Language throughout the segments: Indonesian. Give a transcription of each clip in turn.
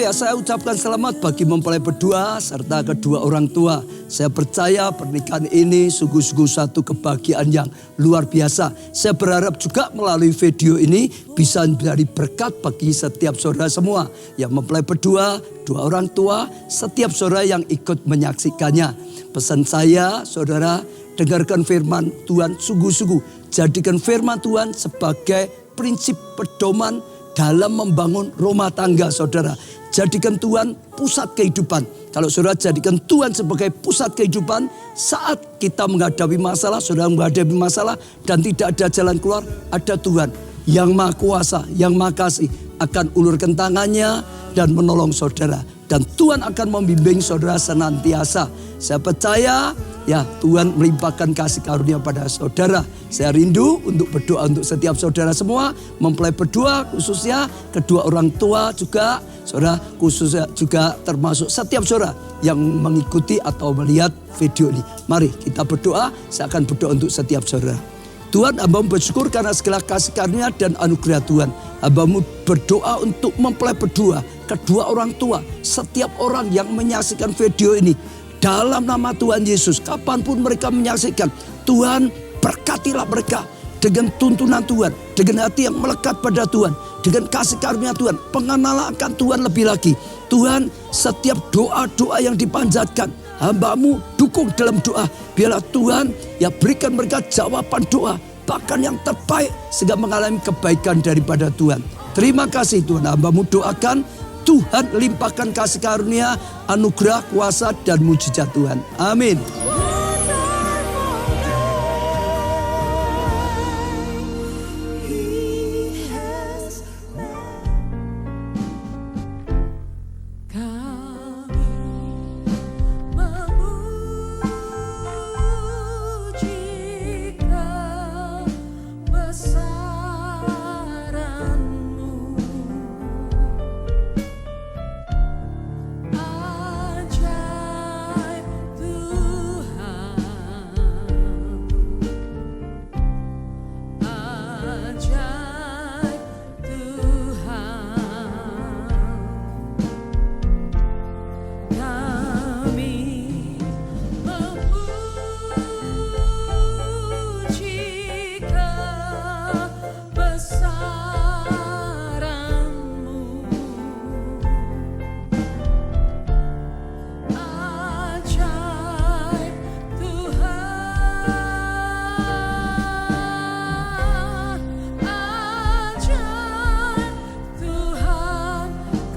Ya, saya ucapkan selamat bagi mempelai berdua serta kedua orang tua. Saya percaya pernikahan ini sungguh-sungguh satu kebahagiaan yang luar biasa. Saya berharap juga melalui video ini bisa menjadi berkat bagi setiap saudara semua yang mempelai berdua, dua orang tua, setiap saudara yang ikut menyaksikannya. Pesan saya, saudara, dengarkan firman Tuhan sungguh-sungguh. Jadikan firman Tuhan sebagai prinsip pedoman dalam membangun rumah tangga, saudara. Jadikan Tuhan pusat kehidupan. Kalau saudara jadikan Tuhan sebagai pusat kehidupan, saat kita menghadapi masalah, saudara menghadapi masalah dan tidak ada jalan keluar, ada Tuhan yang Maha Kuasa, yang Maha Kasih akan ulurkan tangannya dan menolong saudara. Dan Tuhan akan membimbing saudara senantiasa. Saya percaya ya Tuhan melimpahkan kasih karunia pada saudara. Saya rindu untuk berdoa untuk setiap saudara semua. Mempelai berdua khususnya, kedua orang tua juga. Saudara khususnya juga termasuk setiap saudara yang mengikuti atau melihat video ini. Mari kita berdoa, saya akan berdoa untuk setiap saudara. Tuhan, hamba-Mu bersyukur karena segala kasih karunia dan anugerah Tuhan. Hamba-Mu berdoa untuk mempelai berdua, kedua orang tua, setiap orang yang menyaksikan video ini. Dalam nama Tuhan Yesus, kapanpun mereka menyaksikan, Tuhan berkatilah mereka dengan tuntunan Tuhan, dengan hati yang melekat pada Tuhan, dengan kasih karunia Tuhan, pengenalan akan Tuhan lebih lagi. Tuhan, setiap doa-doa yang dipanjatkan, hamba-Mu dukung dalam doa. Biarlah Tuhan ya berikan mereka jawaban doa, bahkan yang terbaik sehingga mengalami kebaikan daripada Tuhan. Terima kasih Tuhan, hamba-Mu doakan Tuhan limpahkan kasih karunia, anugerah, kuasa dan mujizat Tuhan. Amin.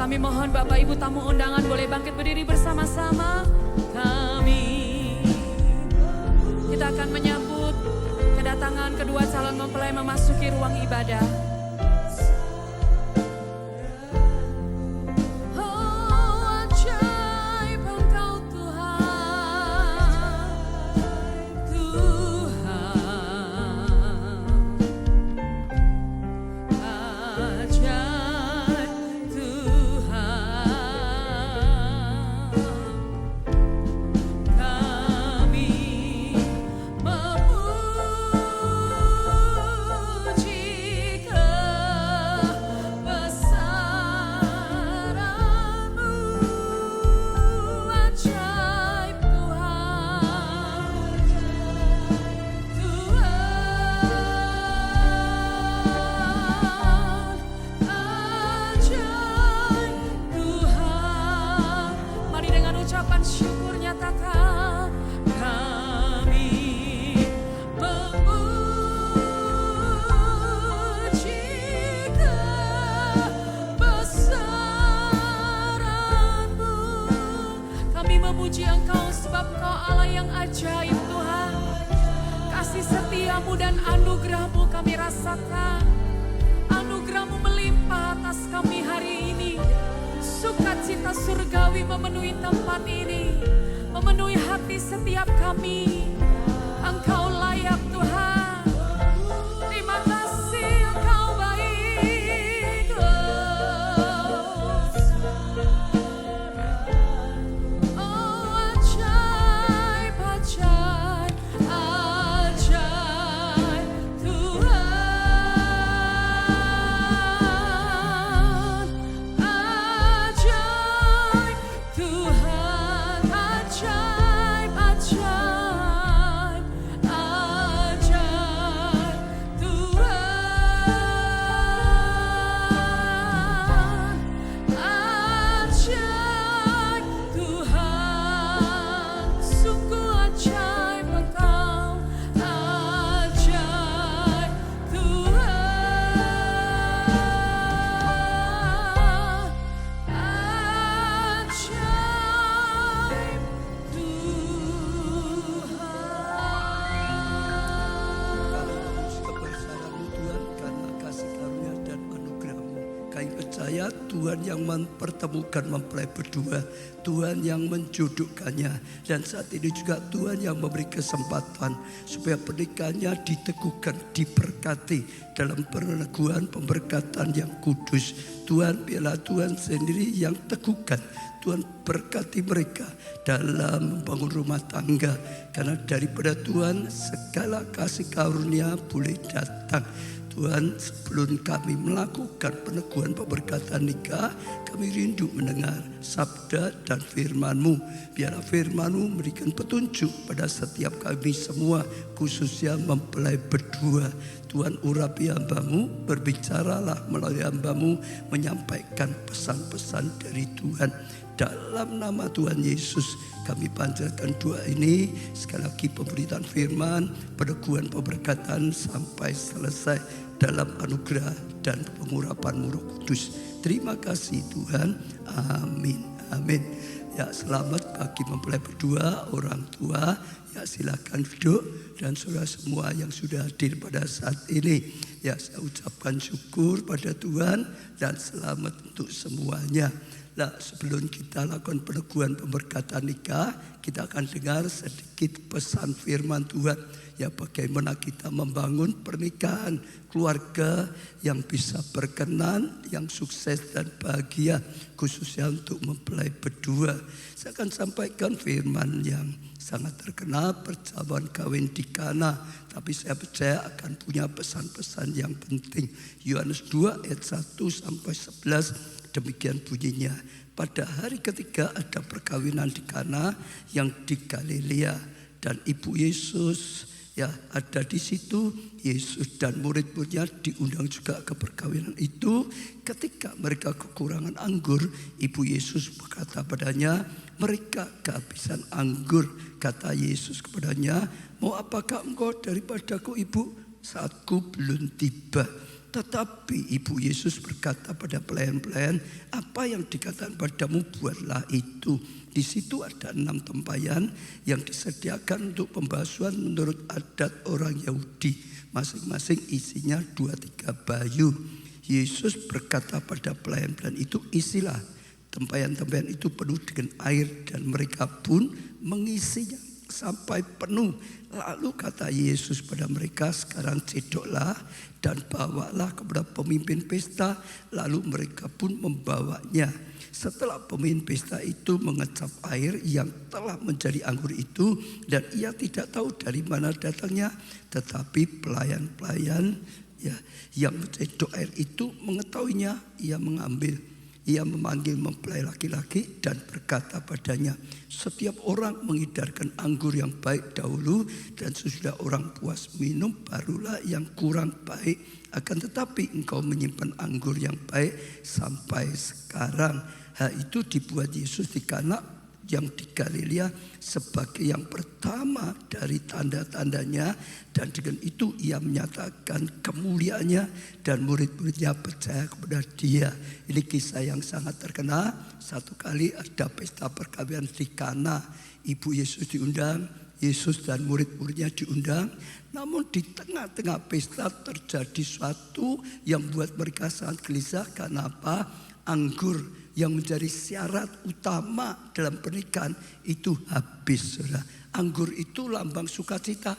Kami mohon Bapak Ibu tamu undangan boleh bangkit berdiri bersama-sama. Kita akan menyambut kedatangan kedua calon mempelai memasuki ruang ibadah. Memuji Engkau sebab Engkau Allah yang ajaib Tuhan. Kasih setiamu dan anugerahmu kami rasakan. Anugerahmu melimpah atas kami hari ini. Sukacita surgawi memenuhi tempat ini. Memenuhi hati setiap kami. Engkau layak Tuhan. Terima kasih Engkau baik. Ajaib Tuhan yang mempertemukan mempelai berdua, Tuhan yang menjodohkannya. Dan saat ini juga Tuhan yang memberi kesempatan supaya pernikahannya diteguhkan, diberkati dalam peneguhan pemberkatan yang kudus. Tuhan, biarlah Tuhan sendiri yang teguhkan. Tuhan berkati mereka dalam membangun rumah tangga. Karena daripada Tuhan segala kasih karunia boleh datang. Tuhan, sebelum kami melakukan peneguhan pemberkatan nikah, kami rindu mendengar sabda dan firman-Mu. Biarlah firman-Mu memberikan petunjuk pada setiap kami semua, khususnya mempelai berdua. Tuhan, urapi hamba-Mu, berbicaralah melalui hamba-Mu, menyampaikan pesan-pesan dari Tuhan. Dalam nama Tuhan Yesus kami panjatkan doa ini. Sekali lagi pemberitaan firman, peneguhan pemberkatan sampai selesai dalam anugerah dan pengurapan Roh Kudus. Terima kasih Tuhan. Amin. Amin. Ya, selamat bagi mempelai berdua, orang tua. Ya, silakan duduk. Dan saudara semua yang sudah hadir pada saat ini, ya, saya ucapkan syukur pada Tuhan dan selamat untuk semuanya. Nah, sebelum kita lakukan peneguhan pemberkatan nikah, kita akan dengar sedikit pesan firman Tuhan. Ya, bagaimana kita membangun pernikahan keluarga yang bisa berkenan, yang sukses dan bahagia, khususnya untuk mempelai berdua. Saya akan sampaikan firman yang sangat terkenal, perjamuan kawin di Kana. Tapi saya percaya akan punya pesan-pesan yang penting. Yohanes 2 ayat 1 sampai 11. Demikian bunyinya. Pada hari ketiga ada perkawinan di Kana yang di Galilea, dan ibu Yesus ya ada di situ. Yesus dan murid-muridnya diundang juga ke perkawinan itu. Ketika mereka kekurangan anggur, ibu Yesus berkata padanya, mereka kehabisan anggur. Kata Yesus kepadanya, mau apakah engkau daripadaku, ibu? Saatku belum tiba. Tetapi ibu Yesus berkata pada pelayan-pelayan, apa yang dikatakan padamu buatlah itu. Di situ ada 6 tempayan yang disediakan untuk pembasuhan menurut adat orang Yahudi. Masing-masing isinya 2-3 bayu. Yesus berkata pada pelayan-pelayan itu, isilah tempayan-tempayan itu penuh dengan air, dan mereka pun mengisinya sampai penuh. Lalu kata Yesus pada mereka, sekarang cedoklah dan bawalah kepada pemimpin pesta. Lalu mereka pun membawanya. Setelah pemimpin pesta itu mengecap air yang telah menjadi anggur itu, dan ia tidak tahu dari mana datangnya, tetapi pelayan-pelayan ya yang mencedok air itu mengetahuinya. Ia memanggil mempelai laki-laki dan berkata padanya, setiap orang mengidarkan anggur yang baik dahulu, dan sesudah orang puas minum barulah yang kurang baik. Akan tetapi engkau menyimpan anggur yang baik sampai sekarang. Hal itu dibuat Yesus di Kana yang di Galilea sebagai yang pertama dari tanda-tandanya, dan dengan itu ia menyatakan kemuliaannya dan murid-muridnya percaya kepada dia. Ini kisah yang sangat terkenal. Satu kali ada pesta perkawinan di Kana, ibu Yesus diundang, Yesus dan murid-muridnya diundang. Namun di tengah-tengah pesta terjadi sesuatu yang buat mereka sangat gelisah. Karena apa? Anggur yang menjadi syarat utama dalam pernikahan itu habis. Saudara. Anggur itu lambang sukacita,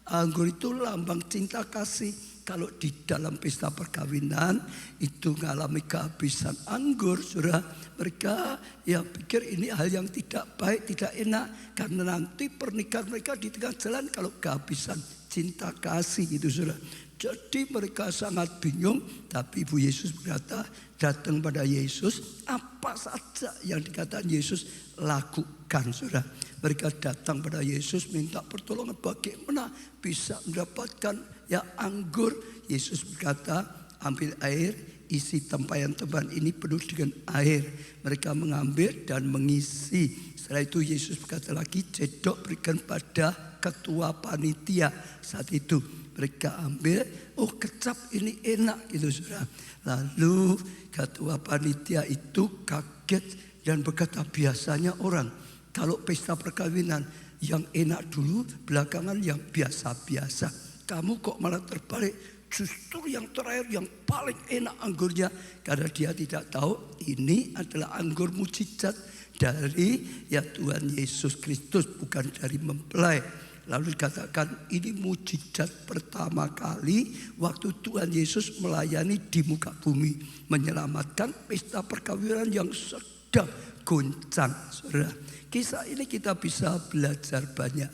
anggur itu lambang cinta kasih. Kalau di dalam pesta perkawinan itu mengalami kehabisan anggur, saudara, mereka ya pikir ini hal yang tidak baik, tidak enak, karena nanti pernikahan mereka di tengah jalan kalau kehabisan cinta kasih itu, saudara. Jadi mereka sangat bingung. Tapi ibu Yesus berkata, datang pada Yesus, apa saja yang dikatakan Yesus lakukan, saudara. Mereka datang pada Yesus minta pertolongan bagaimana bisa mendapatkan ya anggur. Yesus berkata, ambil air, isi tempayan-tempayan ini penuh dengan air. Mereka mengambil dan mengisi. Setelah itu Yesus berkata lagi, cedok berikan pada ketua panitia. Saat itu mereka ambil, oh kecap ini enak gitu, saudara. Lalu ketua panitia itu kaget dan berkata, biasanya orang kalau pesta perkawinan yang enak dulu, belakangan yang biasa-biasa. Kamu kok malah terbalik, justru yang terakhir yang paling enak anggurnya. Karena dia tidak tahu ini adalah anggur mujizat dari Tuhan Yesus Kristus, bukan dari mempelai. Lalu dikatakan ini mujizat pertama kali waktu Tuhan Yesus melayani di muka bumi, menyelamatkan pesta perkawinan yang sedang goncang. Saudara, kisah ini kita bisa belajar banyak.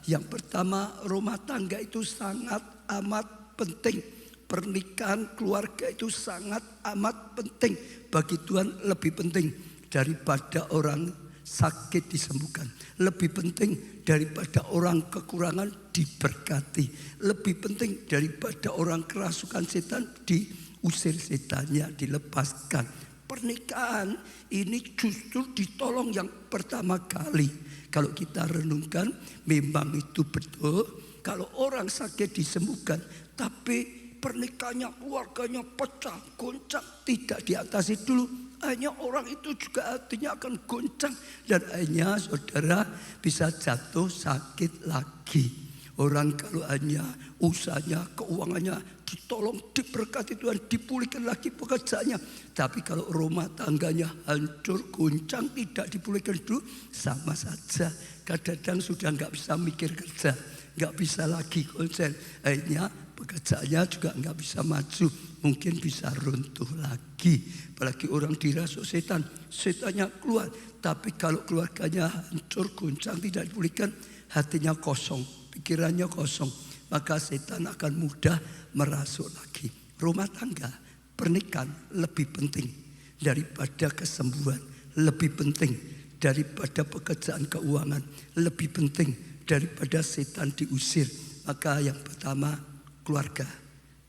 Yang pertama, rumah tangga itu sangat amat penting. Pernikahan keluarga itu sangat amat penting. Bagi Tuhan lebih penting daripada orang sakit disembuhkan. Lebih penting daripada orang kekurangan diberkati. Lebih penting daripada orang kerasukan setan diusir setannya, dilepaskan. Pernikahan ini justru ditolong yang pertama kali. Kalau kita renungkan, memang itu betul. Kalau orang sakit disembuhkan, tapi pernikahannya, keluarganya pecah, goncang, tidak diatasi dulu, hanya orang itu juga hatinya akan goncang. Dan hanya saudara bisa jatuh sakit lagi. Orang kalau hanya usahanya, keuangannya ditolong, diberkati Tuhan, dipulihkan lagi pekerjaannya. Tapi kalau rumah tangganya hancur, goncang, tidak dipulihkan dulu, sama saja. Kadang-kadang sudah nggak bisa mikir kerja, nggak bisa lagi konsen. Akhirnya pekerjaannya juga nggak bisa maju, mungkin bisa runtuh lagi. Apalagi orang dirasuk setan, setannya keluar. Tapi kalau keluarganya hancur, goncang, tidak dipulihkan, hatinya kosong, pikirannya kosong, maka setan akan mudah merasuk lagi. Rumah tangga, pernikahan lebih penting daripada kesembuhan, lebih penting daripada pekerjaan keuangan, lebih penting daripada setan diusir. Maka yang pertama, keluarga,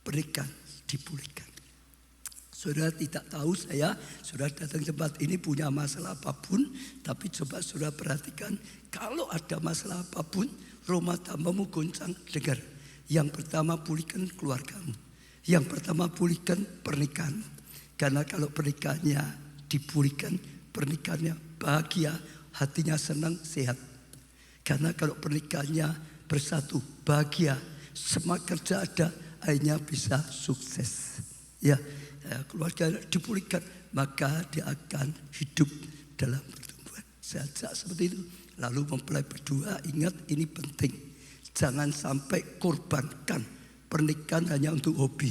pernikahan dipulihkan. Saudara tidak tahu saudara datang ke tempat ini punya masalah apapun, tapi coba saudara perhatikan, kalau ada masalah apapun, rumah tanggamu goncang, dengar. Yang pertama, pulihkan keluargamu. Yang pertama, pulihkan pernikahan. Karena kalau pernikahannya dipulihkan, pernikahannya bahagia, hatinya senang, sehat. Karena kalau pernikahannya bersatu, bahagia, semangat kerja ada, akhirnya bisa sukses. Ya, keluarga dipulihkan, maka dia akan hidup dalam pertumbuhan. Sejak seperti itu. Lalu mempelai berdua, ingat ini penting. Jangan sampai korbankan pernikahan hanya untuk hobi.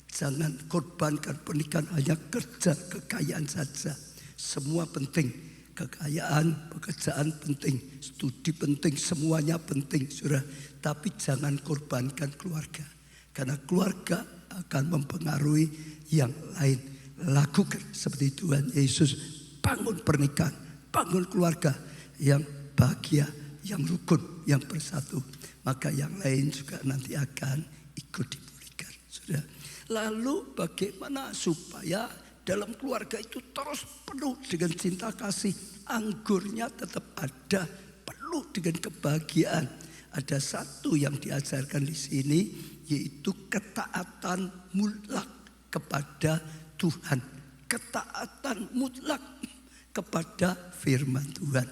Jangan korbankan pernikahan hanya kerja, kekayaan saja. Semua penting. Kekayaan, pekerjaan penting, studi penting, semuanya penting, saudara. Tapi jangan korbankan keluarga. Karena keluarga akan mempengaruhi yang lain. Lakukan seperti Tuhan Yesus. Bangun pernikahan, bangun keluarga yang bahagia, yang rukun, yang bersatu. Maka yang lain juga nanti akan ikut dipulihkan. Sudah. Lalu bagaimana supaya dalam keluarga itu terus penuh dengan cinta kasih, anggurnya tetap ada, penuh dengan kebahagiaan. Ada satu yang diajarkan di sini, yaitu ketaatan mutlak kepada Tuhan, ketaatan mutlak kepada firman Tuhan.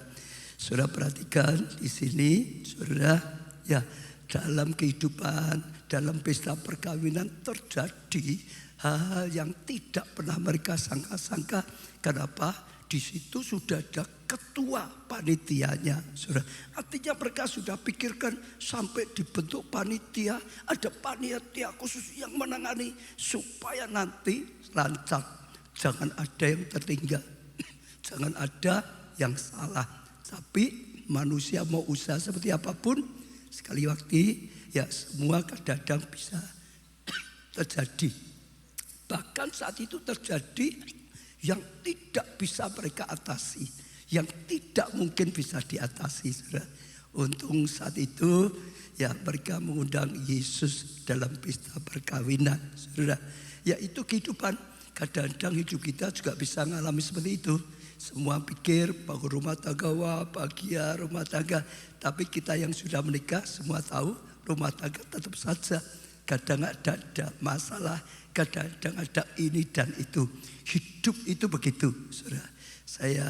Saudara perhatikan di sini, saudara, ya dalam kehidupan, dalam pesta perkawinan terjadi hal yang tidak pernah mereka sangka-sangka. Kenapa? Di situ sudah ada ketua panitianya, saudara. Artinya mereka sudah pikirkan sampai dibentuk panitia, ada panitia khusus yang menangani supaya nanti lancar. Jangan ada yang tertinggal, jangan ada yang salah. Tapi manusia mau usaha seperti apapun, sekali waktu ya semua kadang-kadang bisa terjadi. Bahkan saat itu terjadi yang tidak bisa mereka atasi, yang tidak mungkin bisa diatasi, saudara. Untung saat itu ya mereka mengundang Yesus dalam pesta perkawinan, saudara. Ya itu kehidupan. Kadang-kadang hidup kita juga bisa mengalami seperti itu. Semua pikir bangun rumah tangga, wah bahagia rumah tangga. Tapi kita yang sudah menikah semua tahu rumah tangga tetap saja kadang ada masalah, kadang-kadang ada ini dan itu. Hidup itu begitu, saudara. Saya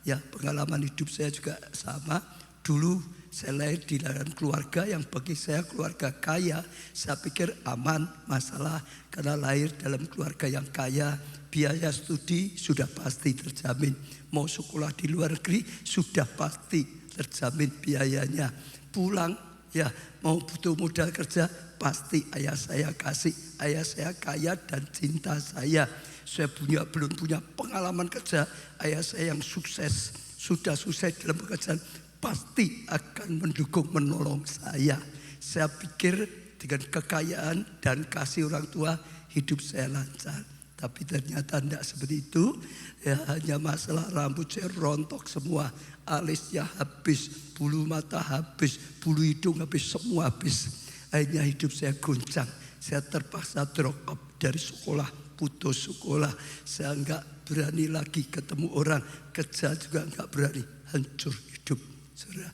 ya pengalaman hidup saya juga sama. Dulu saya lahir di dalam keluarga yang bagi saya keluarga kaya. Saya pikir aman masalah karena lahir dalam keluarga yang kaya. Biaya studi sudah pasti terjamin. Mau sekolah di luar negeri sudah pasti terjamin biayanya. Pulang ya mau butuh modal kerja pasti ayah saya kasih. Ayah saya kaya dan cinta saya. Saya belum punya pengalaman kerja. Ayah saya yang sukses, sudah sukses dalam pekerjaan, pasti akan mendukung, menolong saya. Saya pikir dengan kekayaan dan kasih orang tua hidup saya lancar. Tapi ternyata tidak seperti itu. Ya, hanya masalah rambut saya rontok semua, alisnya habis, bulu mata habis, bulu hidung habis, semua habis. Akhirnya hidup saya goncang. Saya terpaksa drop out dari sekolah, putus sekolah. Saya enggak berani lagi ketemu orang, kerja juga enggak berani, hancur hidup. Saudara,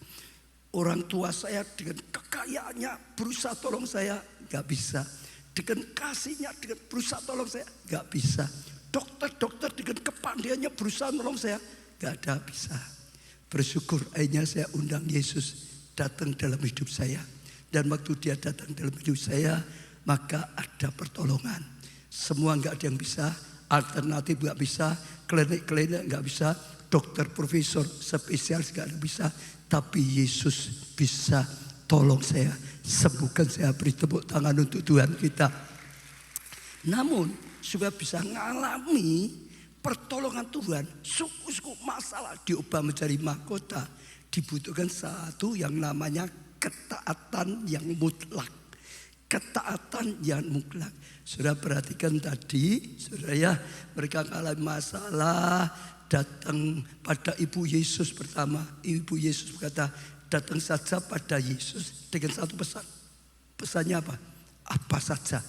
orang tua saya dengan kekayaannya berusaha tolong saya, enggak bisa. Dengan kasihnya, dengan berusaha tolong saya, enggak bisa. Dokter-dokter dengan kepandaiannya berusaha tolong saya, enggak ada bisa. Bersyukur akhirnya saya undang Yesus datang dalam hidup saya. Dan waktu dia datang dalam hidup saya, maka ada pertolongan. Semua enggak ada yang bisa, alternatif enggak bisa, klinik-klinik enggak bisa, dokter, profesor, spesialis enggak ada bisa. Tapi Yesus bisa tolong saya, sembuhkan saya, beri tepuk tangan untuk Tuhan kita. Namun supaya bisa mengalami pertolongan Tuhan, suku-suku masalah diubah menjadi mahkota, dibutuhkan satu yang namanya ketaatan yang mutlak. Ketaatan yang mutlak. Saudara perhatikan tadi, saudara ya, mereka mengalami masalah, datang pada Ibu Yesus pertama. Ibu Yesus berkata, datang saja pada Yesus dengan satu pesan. Pesannya apa? Apa saja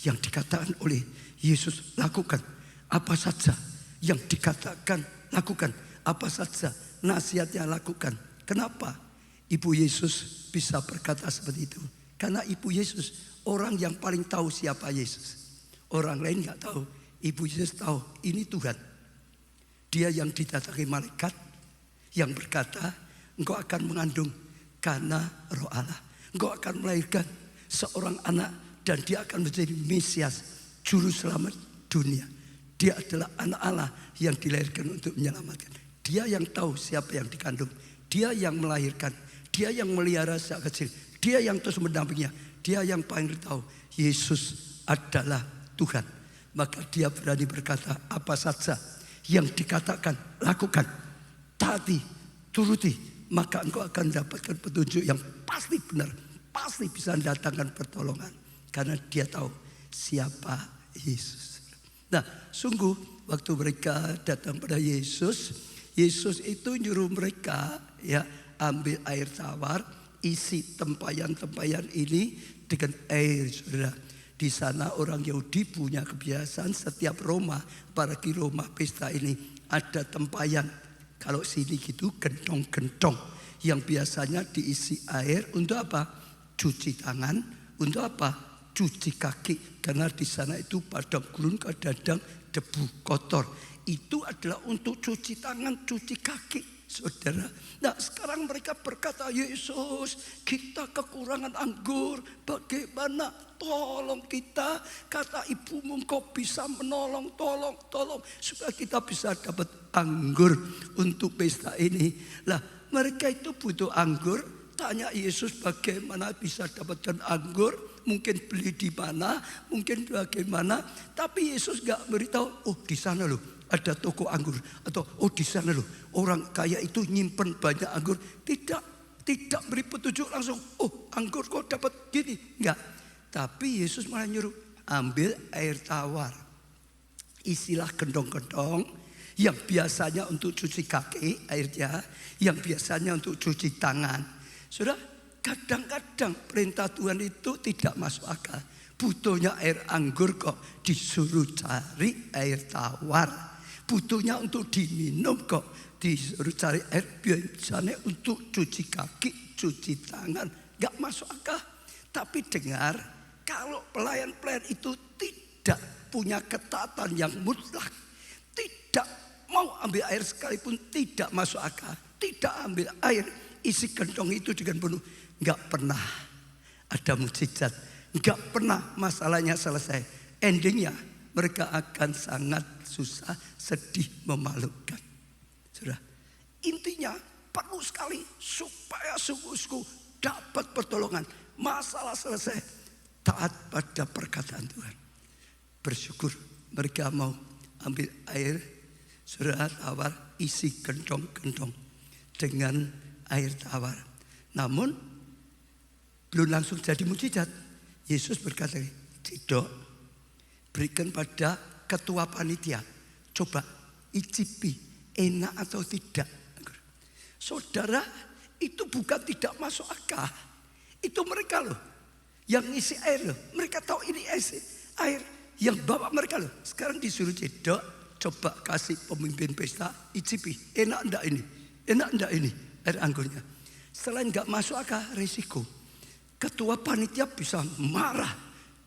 yang dikatakan oleh Yesus lakukan. Apa saja yang dikatakan lakukan. Apa saja nasihatnya lakukan. Kenapa Ibu Yesus bisa berkata seperti itu? Karena Ibu Yesus orang yang paling tahu siapa Yesus. Orang lain gak tahu. Ibu Yesus tahu ini Tuhan. Dia yang didatangi malaikat yang berkata, engkau akan mengandung karena Roh Allah. Engkau akan melahirkan seorang anak dan dia akan menjadi Mesias, juru selamat dunia. Dia adalah anak Allah yang dilahirkan untuk menyelamatkan. Dia yang tahu siapa yang dikandung. Dia yang melahirkan. Dia yang melihara sejak kecil. Dia yang terus mendampinginya. Dia yang paling tahu Yesus adalah Tuhan. Maka dia berani berkata apa saja yang dikatakan lakukan, taati, turuti, maka engkau akan mendapatkan petunjuk yang pasti benar, pasti bisa mendatangkan pertolongan. Karena dia tahu siapa Yesus. Nah, sungguh waktu mereka datang pada Yesus, Yesus itu nyuruh mereka ya ambil air tawar, isi tempayan-tempayan ini dengan air, saudara. Di sana orang Yahudi punya kebiasaan setiap Roma, apalagi Roma pesta ini ada tempayan. Kalau sini gitu gentong-gentong yang biasanya diisi air untuk apa? Cuci tangan, untuk apa? Cuci kaki. Karena di sana itu padang gurun, kadang debu kotor. Itu adalah untuk cuci tangan, cuci kaki, saudara. Nah sekarang mereka berkata, Yesus kita kekurangan anggur, bagaimana? Tolong kita, kata ibumu engkau bisa menolong, tolong supaya kita bisa dapat anggur untuk pesta ini. Lah mereka itu butuh anggur, tanya Yesus bagaimana bisa dapatkan anggur, mungkin beli di mana, mungkin bagaimana. Tapi Yesus gak beritahu, oh di sana loh ada toko anggur, atau oh di sana loh orang kaya itu nyimpen banyak anggur. Tidak beri petunjuk langsung, oh anggur kok dapat gini, enggak. Tapi Yesus malah nyuruh ambil air tawar, isilah gendong-gendong yang biasanya untuk cuci kaki airnya, yang biasanya untuk cuci tangan. Sudah kadang-kadang perintah Tuhan itu tidak masuk akal. Butuhnya air anggur kok disuruh cari air tawar. Butuhnya untuk diminum kok disuruh cari air biasanya untuk cuci kaki, cuci tangan. Gak masuk akal. Tapi dengar, kalau pelayan-pelayan itu tidak punya ketaatan yang mutlak, tidak mau ambil air sekalipun tidak masuk akal, tidak ambil air, isi kantong itu dengan penuh. Enggak pernah ada mukjizat, enggak pernah masalahnya selesai. Endingnya mereka akan sangat susah, sedih, memalukan. Saudara, intinya perlu sekali supaya sungguh-sungguh dapat pertolongan, masalah selesai, taat pada perkataan Tuhan. Bersyukur mereka mau ambil air, saudara, tawar, isi kentong-kentong dengan air tawar. Namun belum langsung jadi mukjizat. Yesus berkata, tidak, berikan pada ketua panitia, coba icipi enak atau tidak. Saudara, itu bukan tidak masuk akal. Itu mereka loh yang isi air loh. Mereka tahu ini isi air yang bawa mereka loh. Sekarang disuruh cedok, coba kasih pemimpin pesta, icipi enak enggak ini, enak enggak ini air anggurnya. Selain enggak masuk akal, resiko ketua panitia bisa marah.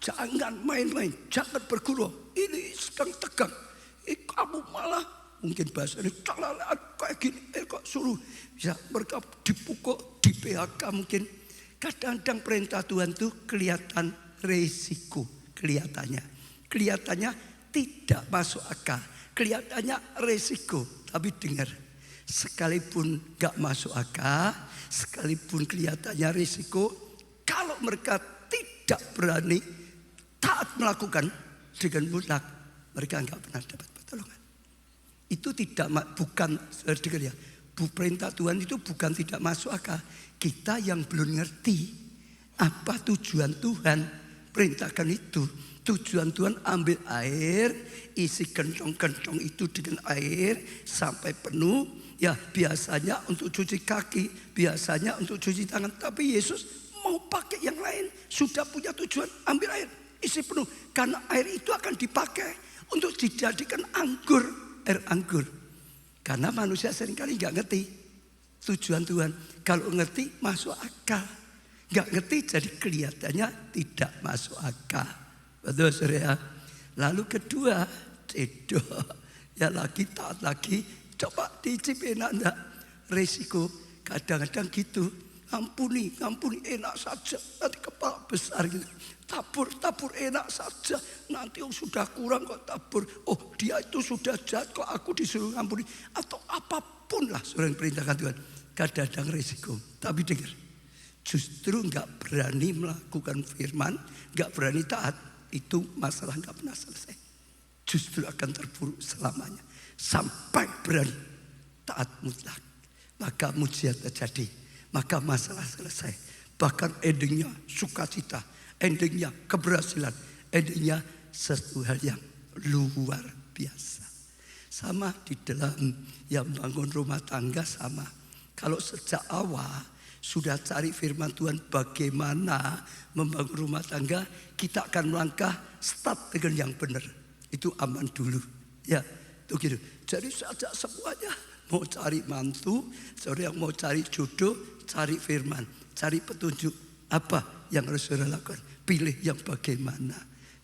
Jangan main-main, jangan bergurau. Ini sedang tegang. Kamu malah mungkin bahasanya calalaan kayak gini. Kok suruh bisa mereka dipukul, di PHK mungkin. Kadang-kadang perintah Tuhan itu kelihatan resiko. Kelihatannya tidak masuk akal. Kelihatannya resiko. Tapi dengar, sekalipun gak masuk akal, sekalipun kelihatannya resiko, kalau mereka tidak berani taat melakukan dengan mutlak, mereka enggak pernah dapat pertolongan. Itu bukan dengar ya, perintah Tuhan itu bukan tidak masuk akal. Kita yang belum ngerti apa tujuan Tuhan perintahkan itu. Tujuan Tuhan ambil air, isi kentong-kentong itu dengan air sampai penuh. Ya biasanya untuk cuci kaki, biasanya untuk cuci tangan. Tapi Yesus mau pakai yang lain, sudah punya tujuan, ambil air, isi penuh. Karena air itu akan dipakai untuk dijadikan anggur, air anggur. Karena manusia seringkali gak ngerti tujuan Tuhan. Kalau ngerti masuk akal, gak ngerti jadi kelihatannya tidak masuk akal. Betul saudara. Lalu kedua, cedok, ya lagi taat lagi, coba dicip enak enggak? Resiko kadang-kadang gitu. Ampuni enak saja, nanti kepala besar gitu. Tabur enak saja, nanti sudah kurang kok tabur. Oh dia itu sudah jahat kok aku disuruh ampuni. Atau apapun lah saudara yang perintahkan Tuhan. Kadang-kadang resiko. Tapi dengar, justru gak berani melakukan firman, gak berani taat, itu masalah gak pernah selesai. Justru akan terpuruk selamanya. Sampai berani taat mutlak, maka mujizat terjadi. Maka masalah selesai. Bahkan endingnya sukacita, endingnya keberhasilan, endingnya sesuatu hal yang luar biasa. Sama di dalam yang bangun rumah tangga sama. Kalau sejak awal sudah cari firman Tuhan bagaimana membangun rumah tangga, kita akan melangkah start dengan yang benar. Itu aman dulu. Ya, itu gitu. Jadi sejak semuanya mau cari mantu, saudara yang mau cari jodoh, cari firman, cari petunjuk. Apa yang harus saudara lakukan? Pilih yang bagaimana.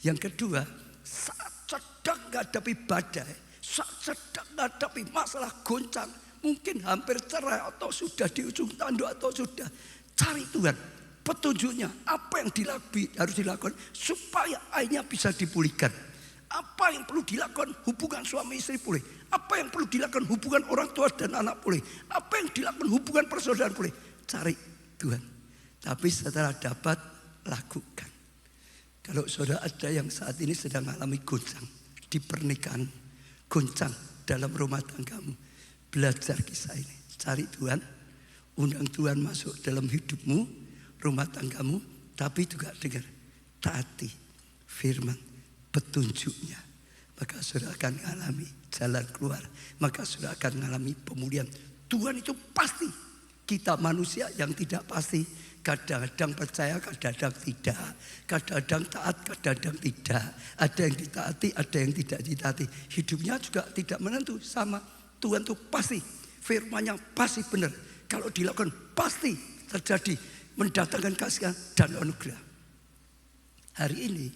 Yang kedua, saat sedang menghadapi badai, saat sedang menghadapi masalah goncang, mungkin hampir cerai atau sudah di ujung tanduk atau sudah, cari Tuhan petunjuknya. Apa yang harus dilakukan supaya akhirnya bisa dipulihkan. Apa yang perlu dilakukan hubungan suami istri pulih. Apa yang perlu dilakukan hubungan orang tua dan anak pulih. Apa yang dilakukan hubungan persaudaraan pulih. Cari Tuhan. Tapi setelah dapat, lakukan. Kalau saudara ada yang saat ini sedang mengalami goncang di pernikahan, goncang dalam rumah tanggamu, belajar kisah ini. Cari Tuhan, undang Tuhan masuk dalam hidupmu, rumah tanggamu. Tapi juga dengar, taati firman, petunjuknya. Maka saudara akan mengalami jalan keluar. Maka saudara akan mengalami pemulihan. Tuhan itu pasti. Kita manusia yang tidak pasti. Kadang-kadang percaya, kadang-kadang tidak. Kadang-kadang taat, kadang-kadang tidak. Ada yang ditaati, ada yang tidak ditaati. Hidupnya juga tidak menentu. Sama Tuhan itu pasti. Firman-Nya pasti benar. Kalau dilakukan pasti terjadi. Mendatangkan kasihan dan anugerah. Hari ini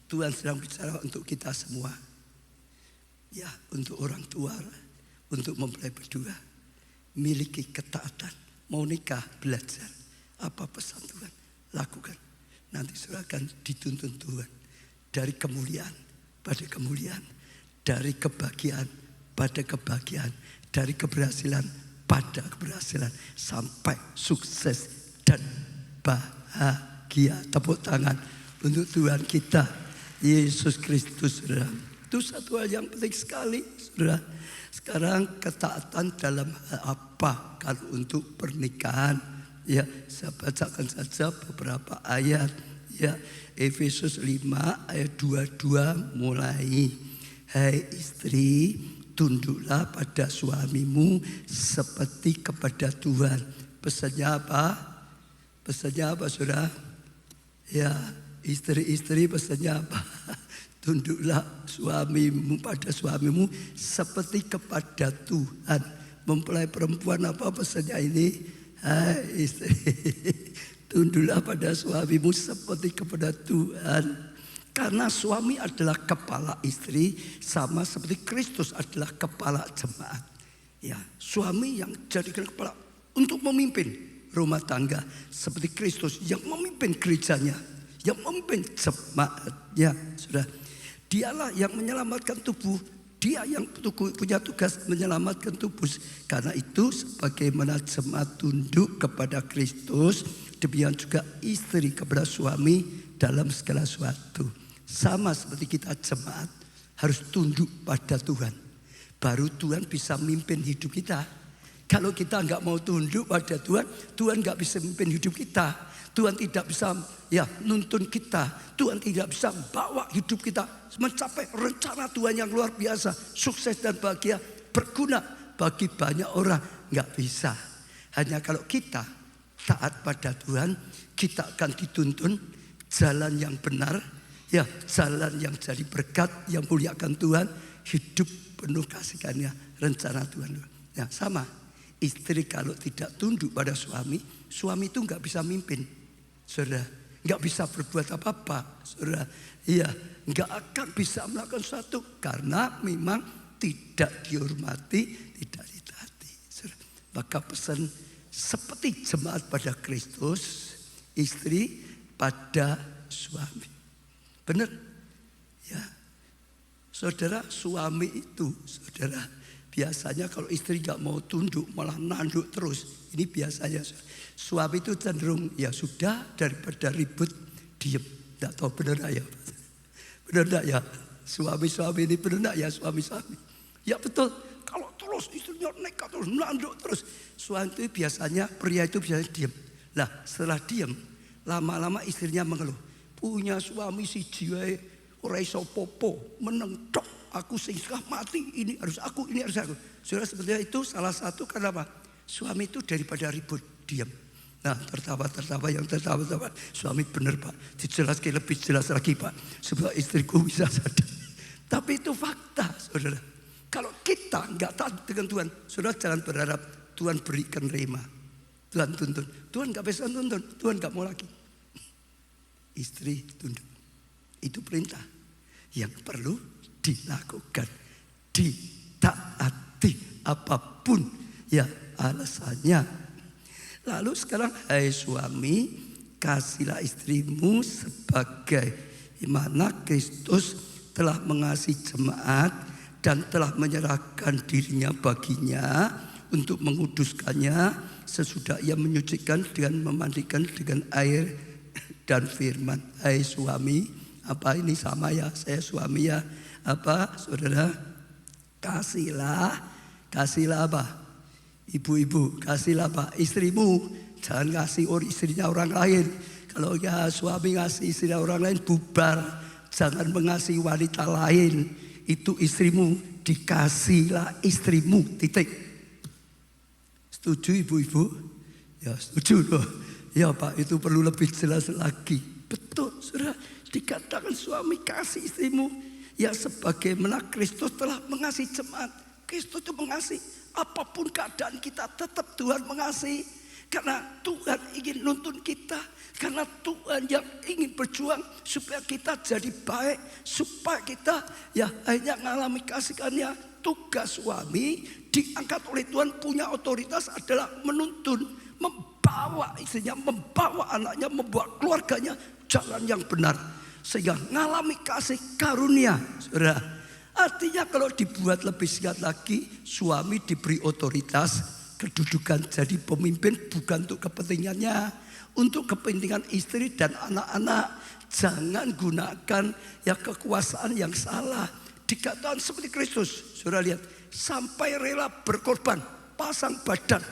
Tuhan sedang bicara untuk kita semua. Ya, untuk orang tua, untuk mempelai berdua. Miliki ketaatan, mau nikah, belajar. Apa pesan Tuhan? Lakukan. Nanti saudara akan dituntun Tuhan. Dari kemuliaan pada kemuliaan. Dari kebahagiaan pada kebahagiaan. Dari keberhasilan pada keberhasilan. Sampai sukses dan bahagia. Tepuk tangan untuk Tuhan kita, Yesus Kristus, saudara. Itu satu hal yang penting sekali, saudara. Sekarang ketaatan dalam apa? Kalau untuk pernikahan, ya saya bacakan saja beberapa ayat. Ya, Efesus 5 ayat 22 mulai. Hai istri, tunduklah pada suamimu seperti kepada Tuhan. Pesannya apa? Pesannya apa, saudara? Ya, istri-istri pesannya apa? Tunduklah suamimu pada suamimu seperti kepada Tuhan. Mempelai perempuan apa pesannya ini? Hai istri, tunduklah pada suamimu seperti kepada Tuhan. Karena suami adalah kepala istri, sama seperti Kristus adalah kepala jemaat. Ya, suami yang jadikan kepala untuk memimpin rumah tangga seperti Kristus yang memimpin gerejanya, yang memimpin jemaatnya. Sudah, dialah yang menyelamatkan tubuh. Dia yang punya tugas menyelamatkan tubuh. Karena itu sebagaimana jemaat tunduk kepada Kristus, demikian juga istri kepada suami dalam segala sesuatu. Sama seperti kita jemaat harus tunduk pada Tuhan. Baru Tuhan bisa mimpin hidup kita. Kalau kita nggak mau tunduk pada Tuhan, Tuhan nggak bisa mimpin hidup kita. Tuhan tidak bisa nuntun kita. Tuhan tidak bisa bawa hidup kita mencapai rencana Tuhan yang luar biasa. Sukses dan bahagia, berguna bagi banyak orang. Nggak bisa. Hanya kalau kita taat pada Tuhan, kita akan dituntun jalan yang benar. Ya, jalan yang jadi berkat, yang muliakan Tuhan. Hidup penuh kasih karunia, rencana Tuhan. Ya, sama. Istri kalau tidak tunduk pada suami, suami itu nggak bisa mimpin. Saudara, nggak bisa berbuat apa-apa, saudara. Iya, nggak akan bisa melakukan sesuatu karena memang tidak dihormati, tidak ditaati. Saudara. Maka pesan seperti jemaat pada Kristus, istri pada suami. Benar? Ya, saudara, suami itu, saudara, biasanya kalau istri nggak mau tunduk malah nanduk terus. Ini biasanya suami itu cenderung ya sudah daripada ribut diem. Tidak tahu benar ya? Benar tidak ya? Suami-suami ini benar tidak ya suami-suami? Ya betul. Kalau terus istrinya nekat terus nanduk terus, suami itu biasanya, pria itu biasanya diem. Lah setelah diem, lama-lama istrinya mengeluh. Punya suami si jiwa ora iso popo, meneng tok. Aku sing mati, ini harus aku, ini harus aku. Saudara, sebenarnya itu salah satu karena apa? Suami itu daripada ribut, diam. Nah, tertawa yang tertawa. Suami benar Pak, dijelaskan lebih jelas lagi Pak, supaya istriku bisa sadar. Tapi itu fakta, saudara. Kalau kita nggak taat dengan Tuhan, saudara jangan berharap Tuhan berikan rema. Tuhan tuntun, Tuhan nggak bisa tuntun, Tuhan nggak mau lagi. Istri tunduk, itu perintah yang perlu dilakukan, ditaati apapun ya alasannya. Lalu sekarang hai suami, kasihlah istrimu sebagai mana Kristus telah mengasihi jemaat dan telah menyerahkan dirinya baginya untuk menguduskannya sesudah ia menyucikan dengan memandikan dengan air dan firman. Hai suami, apa ini sama ya, saya suami ya. Apa saudara? Kasihlah apa? Ibu-ibu, kasihlah apa? Istrimu. Jangan kasih istrinya orang lain. Kalau ya suami ngasih istrinya orang lain, bubar. Jangan mengasihi wanita lain. Itu istrimu, dikasihlah istrimu, titik. Setuju ibu-ibu? Ya setuju loh. Ya Pak, itu perlu lebih jelas lagi. Betul, saudara. Dikatakan suami kasih istrimu. Ya sebagaimana Kristus telah mengasihi jemaat. Kristus itu mengasihi. Apapun keadaan kita tetap Tuhan mengasihi. Karena Tuhan ingin nuntun kita. Karena Tuhan yang ingin berjuang supaya kita jadi baik. Supaya kita ya hanya mengalami kasih karunia. Tugas suami diangkat oleh Tuhan punya otoritas adalah menuntun, membawa istrinya, membawa anaknya, membawa keluarganya jalan yang benar. Sehingga mengalami kasih karunia. Saudara, artinya kalau dibuat lebih singkat lagi, suami diberi otoritas, kedudukan jadi pemimpin bukan untuk kepentingannya, untuk kepentingan istri dan anak-anak. Jangan gunakan ya kekuasaan yang salah. Dikatakan seperti Kristus, saudara lihat, sampai rela berkorban, pasang badan.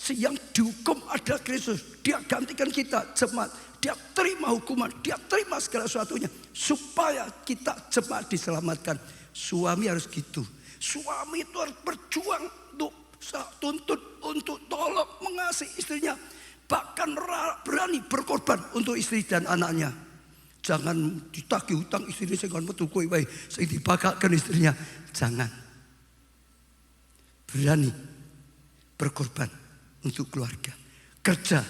Yang dihukum adalah Kristus. Dia gantikan kita jemaat. Dia terima hukuman, dia terima segala sesuatunya supaya kita jemaat diselamatkan. Suami harus gitu. Suami itu harus berjuang untuk tuntut, untuk tolong, mengasihi istrinya. Bahkan berani berkorban untuk istri dan anaknya. Jangan ditagih hutang istrinya, saya akan metu kowe wae, saya dibakakkan istrinya. Jangan. Berani berkorban untuk keluarga. Kerja,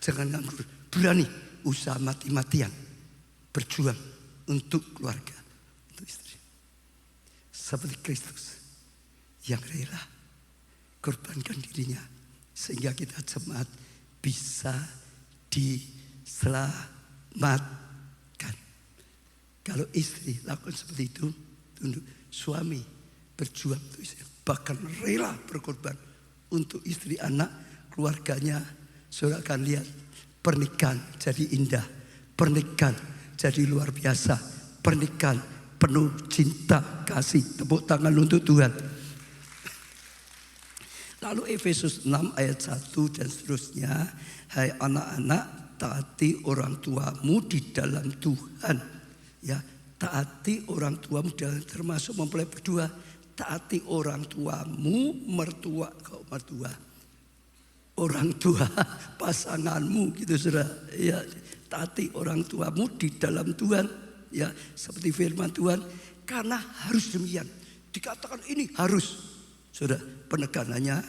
jangan nganggur. Berani usaha mati-matian, berjuang untuk keluarga, untuk istri. Seperti Kristus yang rela korbankan dirinya sehingga kita jemaat bisa diselamatkan. Kalau istri lakukan seperti itu, tunduk. Suami berjuang untuk istri, bahkan rela berkorban untuk istri, anak, keluarganya. Saudara akan lihat pernikahan jadi indah, pernikahan jadi luar biasa, pernikahan penuh cinta kasih. Tepuk tangan untuk Tuhan. Lalu Efesus 6 ayat 1 dan seterusnya. Hai anak-anak, taati orang tuamu di dalam Tuhan. Ya, taati orang tuamu dalam, termasuk mempelai berdua. Taati orang tuamu, mertua, kau mertua, orang tua pasanganmu gitu saudara. Ya, taati orang tuamu di dalam Tuhan. Ya, seperti firman Tuhan. Karena harus demikian. Dikatakan ini harus. Saudara, penekanannya,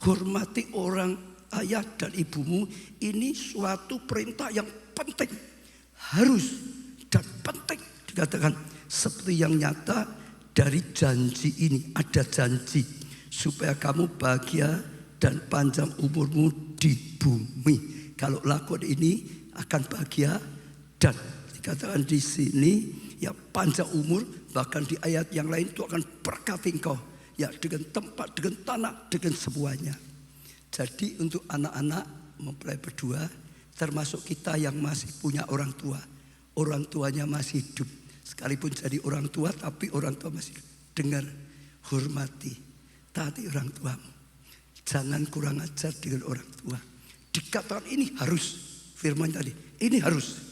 hormati orang ayah dan ibumu. Ini suatu perintah yang penting, harus dan penting. Dikatakan seperti yang nyata dari janji ini. Ada janji supaya kamu bahagia dan panjang umurmu di bumi. Kalau lakukan ini akan bahagia, dan dikatakan di sini ya panjang umur. Bahkan di ayat yang lain itu akan berkati engkau. Ya, dengan tempat, dengan tanah, dengan semuanya. Jadi untuk anak-anak mempelai berdua, termasuk kita yang masih punya orang tua, orang tuanya masih hidup, sekalipun jadi orang tua tapi orang tua masih hidup, dengar, hormati, taati orang tuamu. Jangan kurang ajar dengan orang tua. Dikatakan ini harus, firman tadi, ini harus,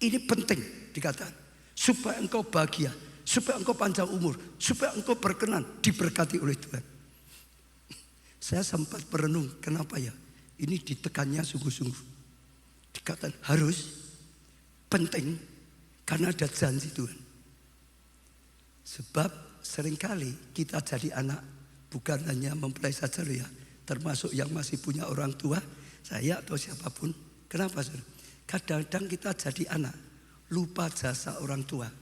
ini penting dikatakan, supaya engkau bahagia, supaya engkau panjang umur, supaya engkau berkenan, diberkati oleh Tuhan. Saya sempat merenung, kenapa ya? Ini ditekannya sungguh-sungguh. Dikatakan harus, penting, karena ada janji Tuhan. Sebab seringkali kita jadi anak, bukan hanya mempelai saja ya, termasuk yang masih punya orang tua, saya atau siapapun. Kenapa saudara? Kadang-kadang kita jadi anak, lupa jasa orang tua.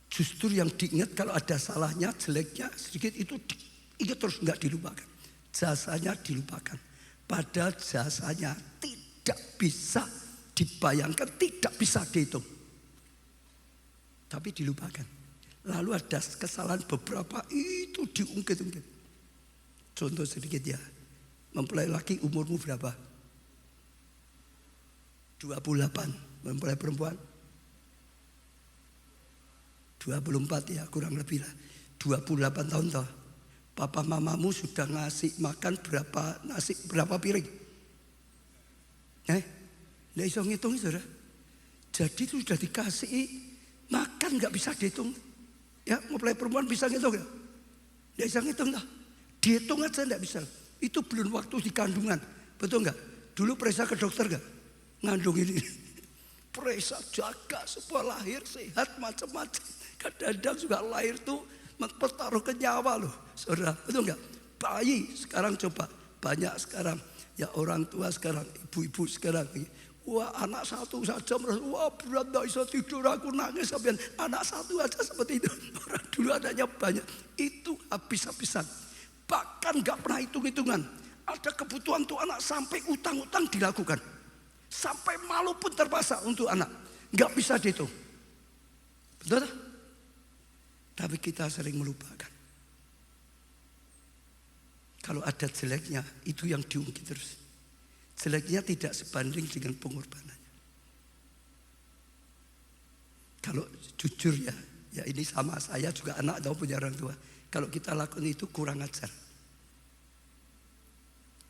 Justru yang diingat kalau ada salahnya, jeleknya sedikit, itu diingat terus, enggak dilupakan. Jasanya dilupakan. Padahal jasanya tidak bisa dibayangkan, tidak bisa dihitung. Tapi dilupakan. Lalu ada kesalahan beberapa, itu diungkit-ungkit. Contoh sedikit ya. Mempelai laki umurmu berapa? 28. Mempelai perempuan 24 ya, kurang lebih lah. 28 tahun toh. Papa mamamu sudah ngasih makan berapa nasi, berapa piring? Nggak bisa ngitung saudara. Jadi itu sudah dikasih makan, nggak bisa dihitung. Ya, mempelai perempuan bisa ngitung ya? Nggak bisa ngitung toh. Dihitung aja nggak bisa. Itu belum waktu di kandungan, betul nggak? Dulu periksa ke dokter nggak? Ngandung ini. Periksa jaga supaya lahir sehat macam-macam. Kadang-kadang juga lahir tuh mempertaruhkan nyawa loh, saudara, betul nggak? Bayi sekarang coba banyak sekarang ya, orang tua sekarang, ibu-ibu sekarang, wah anak satu saja merasa wah berat, nggak bisa tidur, aku nangis sampai anak satu aja seperti itu. Orang dulu anaknya banyak, itu habis-habisan, bahkan nggak pernah hitung-hitungan. ada kebutuhan untuk anak sampai utang-utang dilakukan. Sampai malu pun terpaksa untuk anak. Nggak bisa dihitung. Betul? Tapi kita sering melupakan. Kalau ada jeleknya, itu yang diungkit terus. Jeleknya tidak sebanding dengan pengorbanannya. Kalau jujur ya ini sama saya juga anak atau punya orang tua. Kalau kita lakukan itu kurang ajar.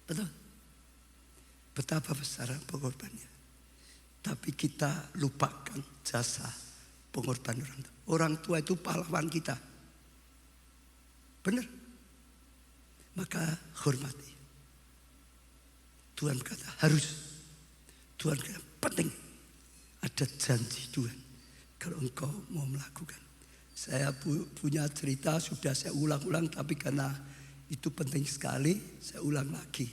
Betul? Betapa besar pengorbanannya. Tapi kita lupakan jasa pengorbanan orang tua. Orang tua itu pahlawan kita. Benar? Maka hormati. Tuhan berkata harus. Tuhan berkata penting. Ada janji Tuhan. Kalau engkau mau melakukan. Saya punya cerita sudah saya ulang-ulang. Tapi karena itu penting sekali. Saya ulang lagi.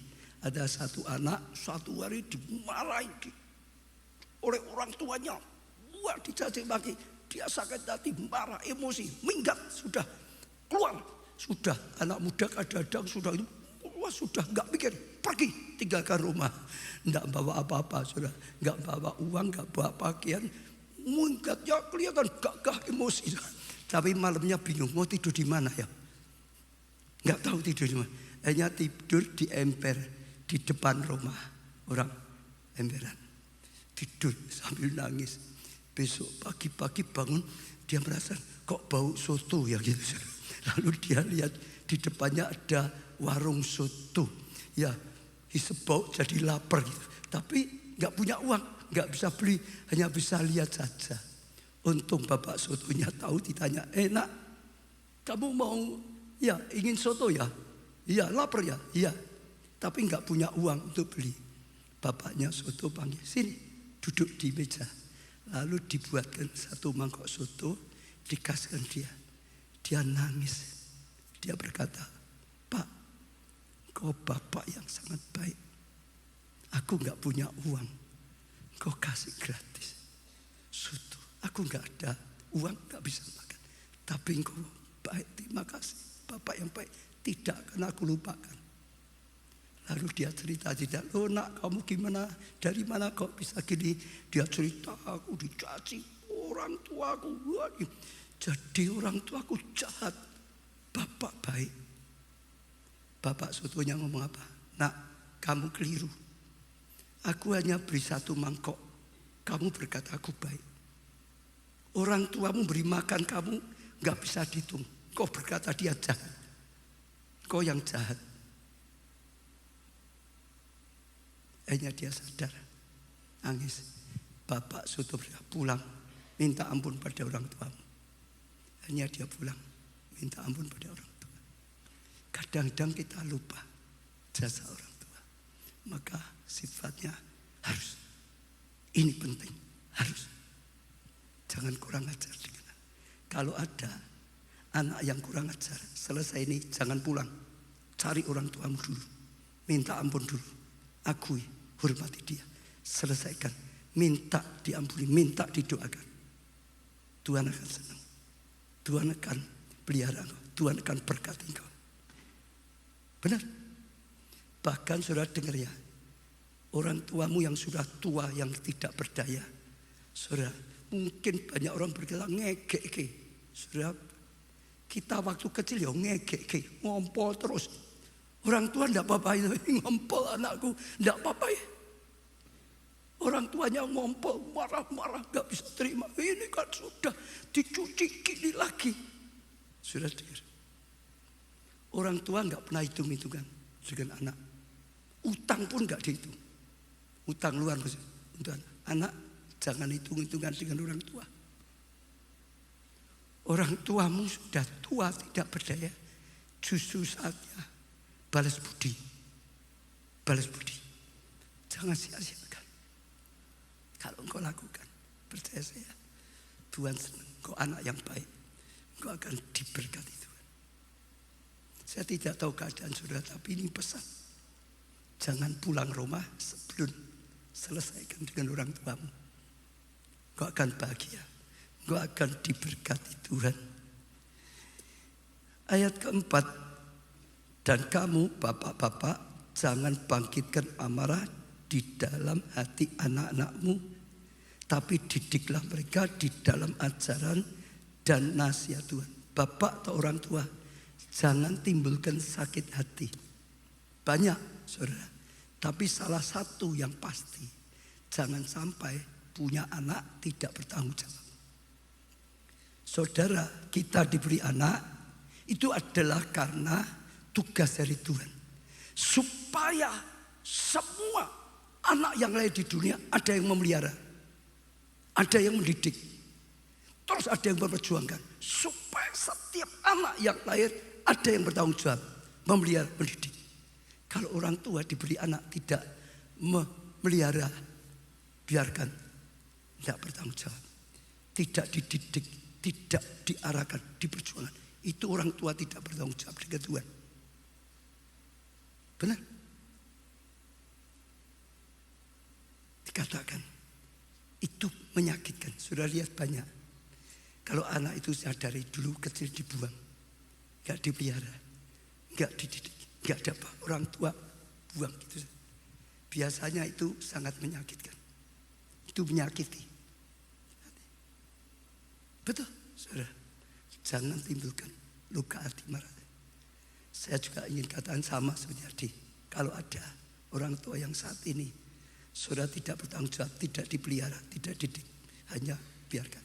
Ada satu anak suatu hari dimarahi oleh orang tuanya. Wah dicaci maki. Dia sakit hati, marah, emosi, minggat. Sudah keluar. Sudah anak muda kadang-kadang sudah itu. Wah sudah gak mikir. Pergi tinggalkan rumah. Gak bawa apa-apa sudah. Gak bawa uang, gak bawa pakaian. Minggatnya kelihatan gagah emosi. Tapi malamnya bingung mau tidur di mana ya. Gak tahu tidur di mana. Hanya tidur di emper. Di depan rumah orang emperan. Tidur sambil nangis. Besok pagi-pagi bangun. Dia merasa kok bau soto ya gitu. Lalu dia lihat di depannya ada warung soto. Ya hisap bau jadi lapar gitu. Tapi gak punya uang. Gak bisa beli. Hanya bisa lihat saja. Untung bapak sotonya tahu ditanya. Enak kamu mau ya ingin soto ya. Iya lapar ya. Iya. Tapi gak punya uang untuk beli. Bapaknya soto panggil sini. Duduk di meja. Lalu dibuatkan satu mangkok soto. Dikasihkan dia. Dia nangis. Dia berkata, Pak, kau bapak yang sangat baik. Aku gak punya uang. Kau kasih gratis soto. Aku gak ada uang, gak bisa makan. Tapi engkau baik, terima kasih. Bapak yang baik. Tidak akan aku lupakan. Lalu dia cerita, loh nak kamu gimana? Dari mana kok bisa gini? Dia cerita, aku dicaci orang tuaku. Jadi orang tuaku jahat. Bapak baik. Bapak sotonya ngomong apa? Nak, kamu keliru. Aku hanya beri satu mangkok. Kamu berkata aku baik. Orang tuamu beri makan kamu gak bisa dihitung. Kau berkata dia jahat. Kau yang jahat. Akhirnya dia sadar. Nangis. Bapak soto pulang. Minta ampun pada orang tuamu. Akhirnya dia pulang. Minta ampun pada orang tua. Kadang-kadang kita lupa jasa orang tua. Maka sifatnya harus. Ini penting. Harus. Jangan kurang ajar dengan anak. Kalau ada anak yang kurang ajar. Selesai ini jangan pulang. Cari orang tuamu dulu. Minta ampun dulu. Akui. Hormati dia. Selesaikan. Minta diampuni. Minta didoakan. Tuhan akan senang. Tuhan akan pelihara engkau. Tuhan akan berkati engkau. Benar. Bahkan saudara dengar ya. Orang tuamu yang sudah tua. Yang tidak berdaya. Saudara. Mungkin banyak orang berkata ngegek. Saudara. Kita waktu kecil ya ngegek. Ngompol terus. Orang tua tidak apa-apa. Ngompol anakku. Tidak apa-apa ya. Orang tuanya ngompol. Marah-marah. Gak bisa terima. Ini kan sudah dicuci gini lagi. Sudah dengar. Orang tua gak pernah hitung-hitungan dengan anak. Utang pun gak dihitung. Utang luar maksudnya. Untuk anak jangan hitung-hitungan dengan orang tua. Orang tuamu sudah tua tidak berdaya. Justru saatnya balas budi. Balas budi. Jangan sia-siakan. Kalau engkau lakukan, percaya saya, Tuhan senang. Engkau anak yang baik. Engkau akan diberkati Tuhan. Saya tidak tahu keadaan saudara, tapi ini pesan. Jangan pulang rumah sebelum selesaikan dengan orang tuamu. Engkau akan bahagia. Engkau akan diberkati Tuhan. Ayat keempat. Dan kamu bapak-bapak jangan bangkitkan amarah di dalam hati anak-anakmu, tapi didiklah mereka di dalam ajaran dan nasihat Tuhan. Bapak atau orang tua, jangan timbulkan sakit hati. Banyak, saudara. Tapi salah satu yang pasti, jangan sampai punya anak tidak bertanggung jawab. Saudara, kita diberi anak, itu adalah karena tugas dari Tuhan. Supaya semua anak yang lahir di dunia ada yang memelihara, ada yang mendidik, terus ada yang memperjuangkan. Supaya setiap anak yang lahir ada yang bertanggung jawab, memelihara, mendidik. Kalau orang tua diberi anak tidak memelihara, biarkan, tidak bertanggung jawab, tidak dididik, tidak diarahkan, diperjuangkan, itu orang tua tidak bertanggung jawab dengan Tuhan. Benar? Dikatakan itu menyakitkan. Sudah lihat banyak. Kalau anak itu saya dari dulu kecil dibuang, gak dipelihara, gak dididik, gak ada apa, orang tua buang gitu. Biasanya itu sangat menyakitkan. Itu menyakiti. Betul, saudara. Jangan timbulkan luka hati marah. Saya juga ingin katakan sama seperti tadi. Kalau ada orang tua yang saat ini saudara tidak bertanggung jawab, tidak dipelihara, tidak didik, hanya biarkan.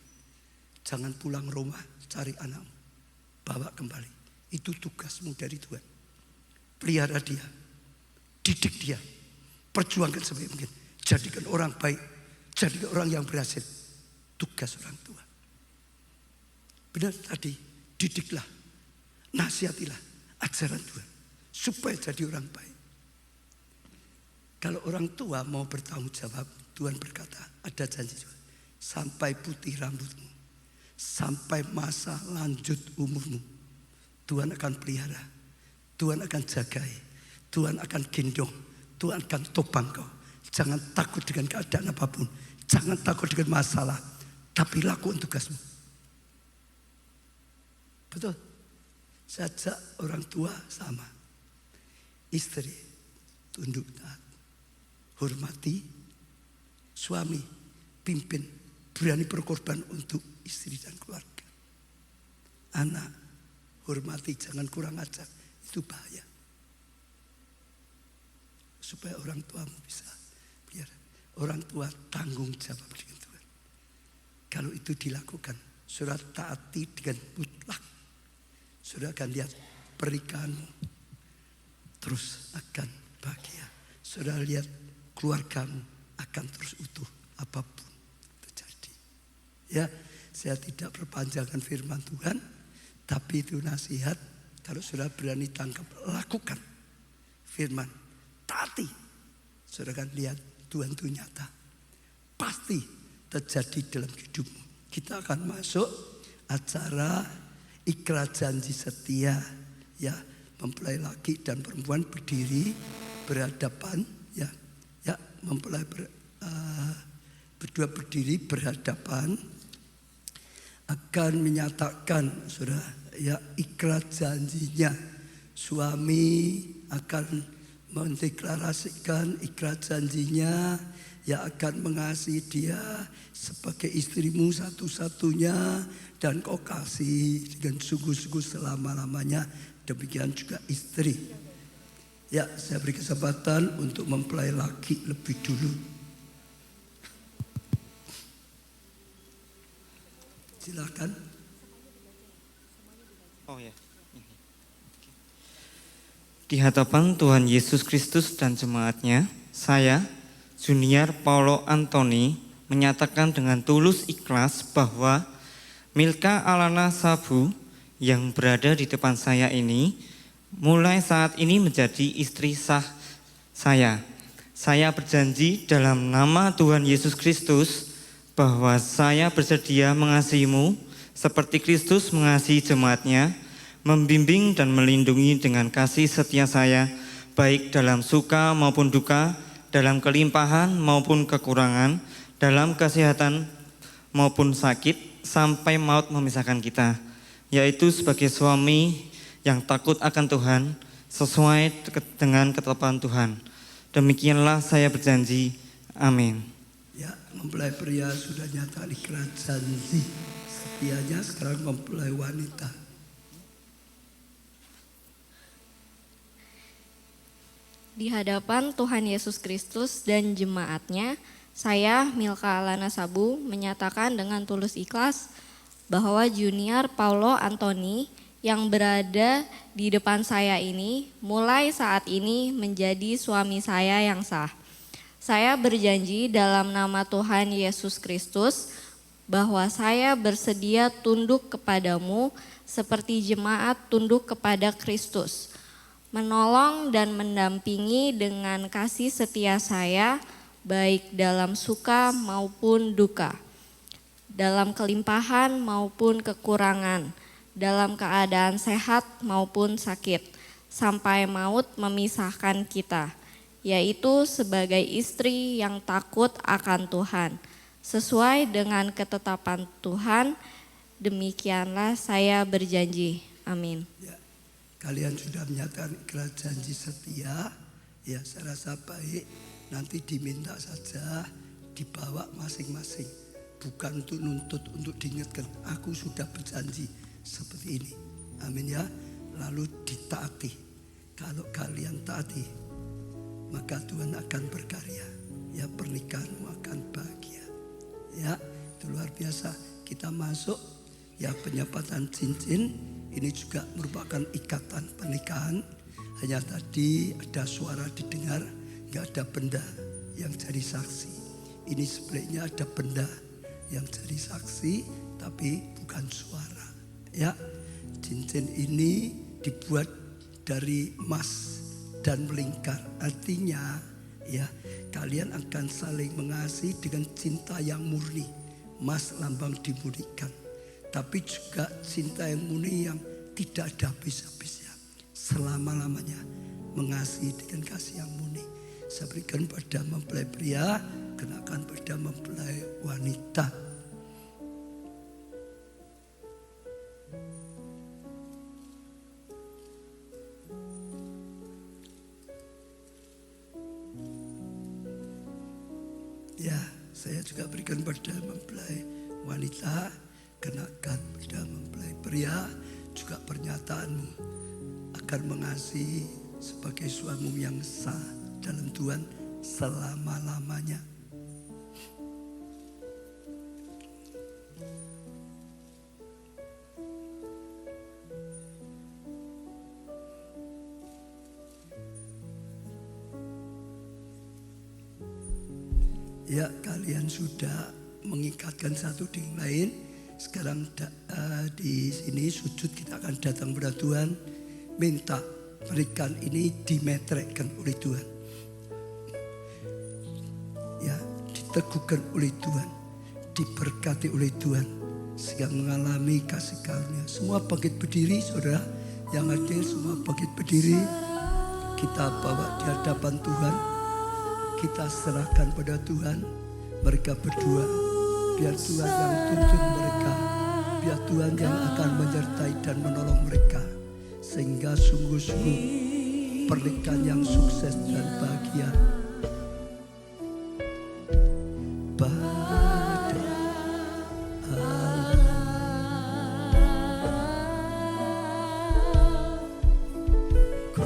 Jangan pulang rumah cari anakmu, bawa kembali. Itu tugasmu dari Tuhan. Pelihara dia, didik dia, perjuangkan sebaik mungkin. Jadikan orang baik, jadikan orang yang berhasil. Tugas orang tua. Benar tadi, didiklah, nasihatilah ajaran Tuhan supaya jadi orang baik. Kalau orang tua mau bertanggung jawab, Tuhan berkata, ada janji juga, sampai putih rambutmu, sampai masa lanjut umurmu, Tuhan akan pelihara, Tuhan akan jagai, Tuhan akan gendong, Tuhan akan topang kau. Jangan takut dengan keadaan apapun, jangan takut dengan masalah, tapi lakukan tugasmu. Betul. Sajak orang tua sama. Istri tunduk taat. Hormati suami, pimpin, berani berkorban untuk istri dan keluarga. Anak, hormati, jangan kurang ajar. Itu bahaya. Supaya orang tuamu bisa biar orang tua tanggung jawab dengan Tuhan. Kalau itu dilakukan, saudara taati dengan mutlak. Saudara akan lihat pernikahanmu terus akan bahagia. Saudara lihat keluargamu akan terus utuh apapun terjadi. Ya, saya tidak perpanjangkan firman Tuhan, tapi itu nasihat. Kalau saudara berani tangkap, lakukan firman, taati. Saudara akan lihat Tuhan itu nyata, pasti terjadi dalam hidupmu. Kita akan masuk acara ikrar janji setia, ya, mempelai laki dan perempuan berdiri berhadapan, ya, mempelai berdua berdiri berhadapan akan menyatakan, saudara, ya, ikrar janjinya. Suami akan mendeklarasikan ikrar janjinya, ya, akan mengasihi dia sebagai istrimu satu-satunya dan kau kasih dengan sungguh-sungguh selama-lamanya. Demikian juga istri. Ya, saya beri kesempatan untuk mempelai laki lebih dulu. Silakan. Oh ya. Di hadapan Tuhan Yesus Kristus dan jemaatnya, saya, Junior Paulo Antoni, menyatakan dengan tulus ikhlas bahwa Milka Alana Sabu yang berada di depan saya ini mulai saat ini menjadi istri sah saya. Saya berjanji dalam nama Tuhan Yesus Kristus bahwa saya bersedia mengasihimu seperti Kristus mengasihi jemaatnya, membimbing dan melindungi dengan kasih setia saya, baik dalam suka maupun duka, dalam kelimpahan maupun kekurangan, dalam kesehatan maupun sakit, sampai maut memisahkan kita. Yaitu sebagai suami yang takut akan Tuhan, sesuai dengan ketetapan Tuhan. Demikianlah saya berjanji. Amin. Ya, mempelai pria sudah nyata ikhlas janji setianya, sekarang mempelai wanita. Di hadapan Tuhan Yesus Kristus dan jemaatnya, saya, Milka Alana Sabu, menyatakan dengan tulus ikhlas bahwa Junior Paulo Antoni yang berada di depan saya ini mulai saat ini menjadi suami saya yang sah. Saya berjanji dalam nama Tuhan Yesus Kristus bahwa saya bersedia tunduk kepadamu seperti jemaat tunduk kepada Kristus, menolong dan mendampingi dengan kasih setia saya, baik dalam suka maupun duka, dalam kelimpahan maupun kekurangan, dalam keadaan sehat maupun sakit, sampai maut memisahkan kita, yaitu sebagai istri yang takut akan Tuhan. Sesuai dengan ketetapan Tuhan, demikianlah saya berjanji. Amin. Ya, kalian sudah menyatakan ikhlas janji setia. Ya, saya rasa baik. Nanti diminta saja, dibawa masing-masing. Bukan untuk nuntut, untuk diingatkan. Aku sudah berjanji seperti ini. Amin ya. Lalu ditaati. Kalau kalian taati, maka Tuhan akan berkarya. Ya, pernikahanmu akan bahagia. Ya, itu luar biasa. Kita masuk ya penyempatan cincin. Ini juga merupakan ikatan pernikahan. Hanya tadi ada suara didengar, nggak ada benda yang jadi saksi. Ini sebaliknya ada benda yang jadi saksi, tapi bukan suara. Ya, cincin ini dibuat dari emas dan melingkar. Artinya, ya, kalian akan saling mengasihi dengan cinta yang murni. Emas lambang dimurnikan, tapi juga cinta yang murni yang tidak ada habis-habisnya. Selama-lamanya mengasihi dengan kasih yang murni. Saya berikan pada mempelai pria, kenakan pada mempelai wanita. Ya, saya juga berikan pada mempelai wanita, kenakan pada mempelai pria, juga pernyataanmu akan mengasihi sebagai suamimu yang sah dalam Tuhan selama-lamanya. Ya, kalian sudah mengikatkan satu dengan lain. Sekarang di sini sujud, kita akan datang kepada Tuhan, minta pernikahan ini dimetrekkan oleh Tuhan. Ya, diteguhkan oleh Tuhan, diberkati oleh Tuhan, sehingga mengalami kasih karunia. Semua bangkit berdiri, saudara yang hadir, semua bangkit berdiri. Kita bawa di hadapan Tuhan, kita serahkan pada Tuhan. Mereka berdua, biar Tuhan yang tuntun mereka, biar Tuhan yang akan menyertai dan menolong mereka, sehingga sungguh-sungguh pernikahan yang sukses dan bahagia. Pada Allah ku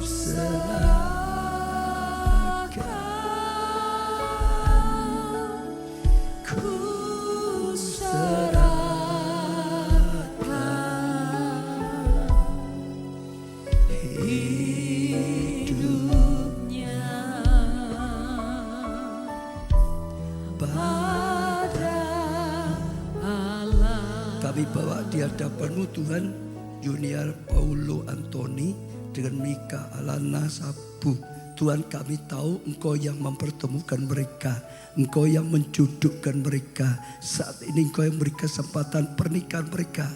serahkan, ku serahkan hidupnya pada Allah. Kami bawa di hadapanmu Tuhan Junior Paulo Antoni dengan Mika Alana Sabu. Tuhan, kami tahu Engkau yang mempertemukan mereka, Engkau yang menjodohkan mereka. Saat ini Engkau yang beri kesempatan pernikahan mereka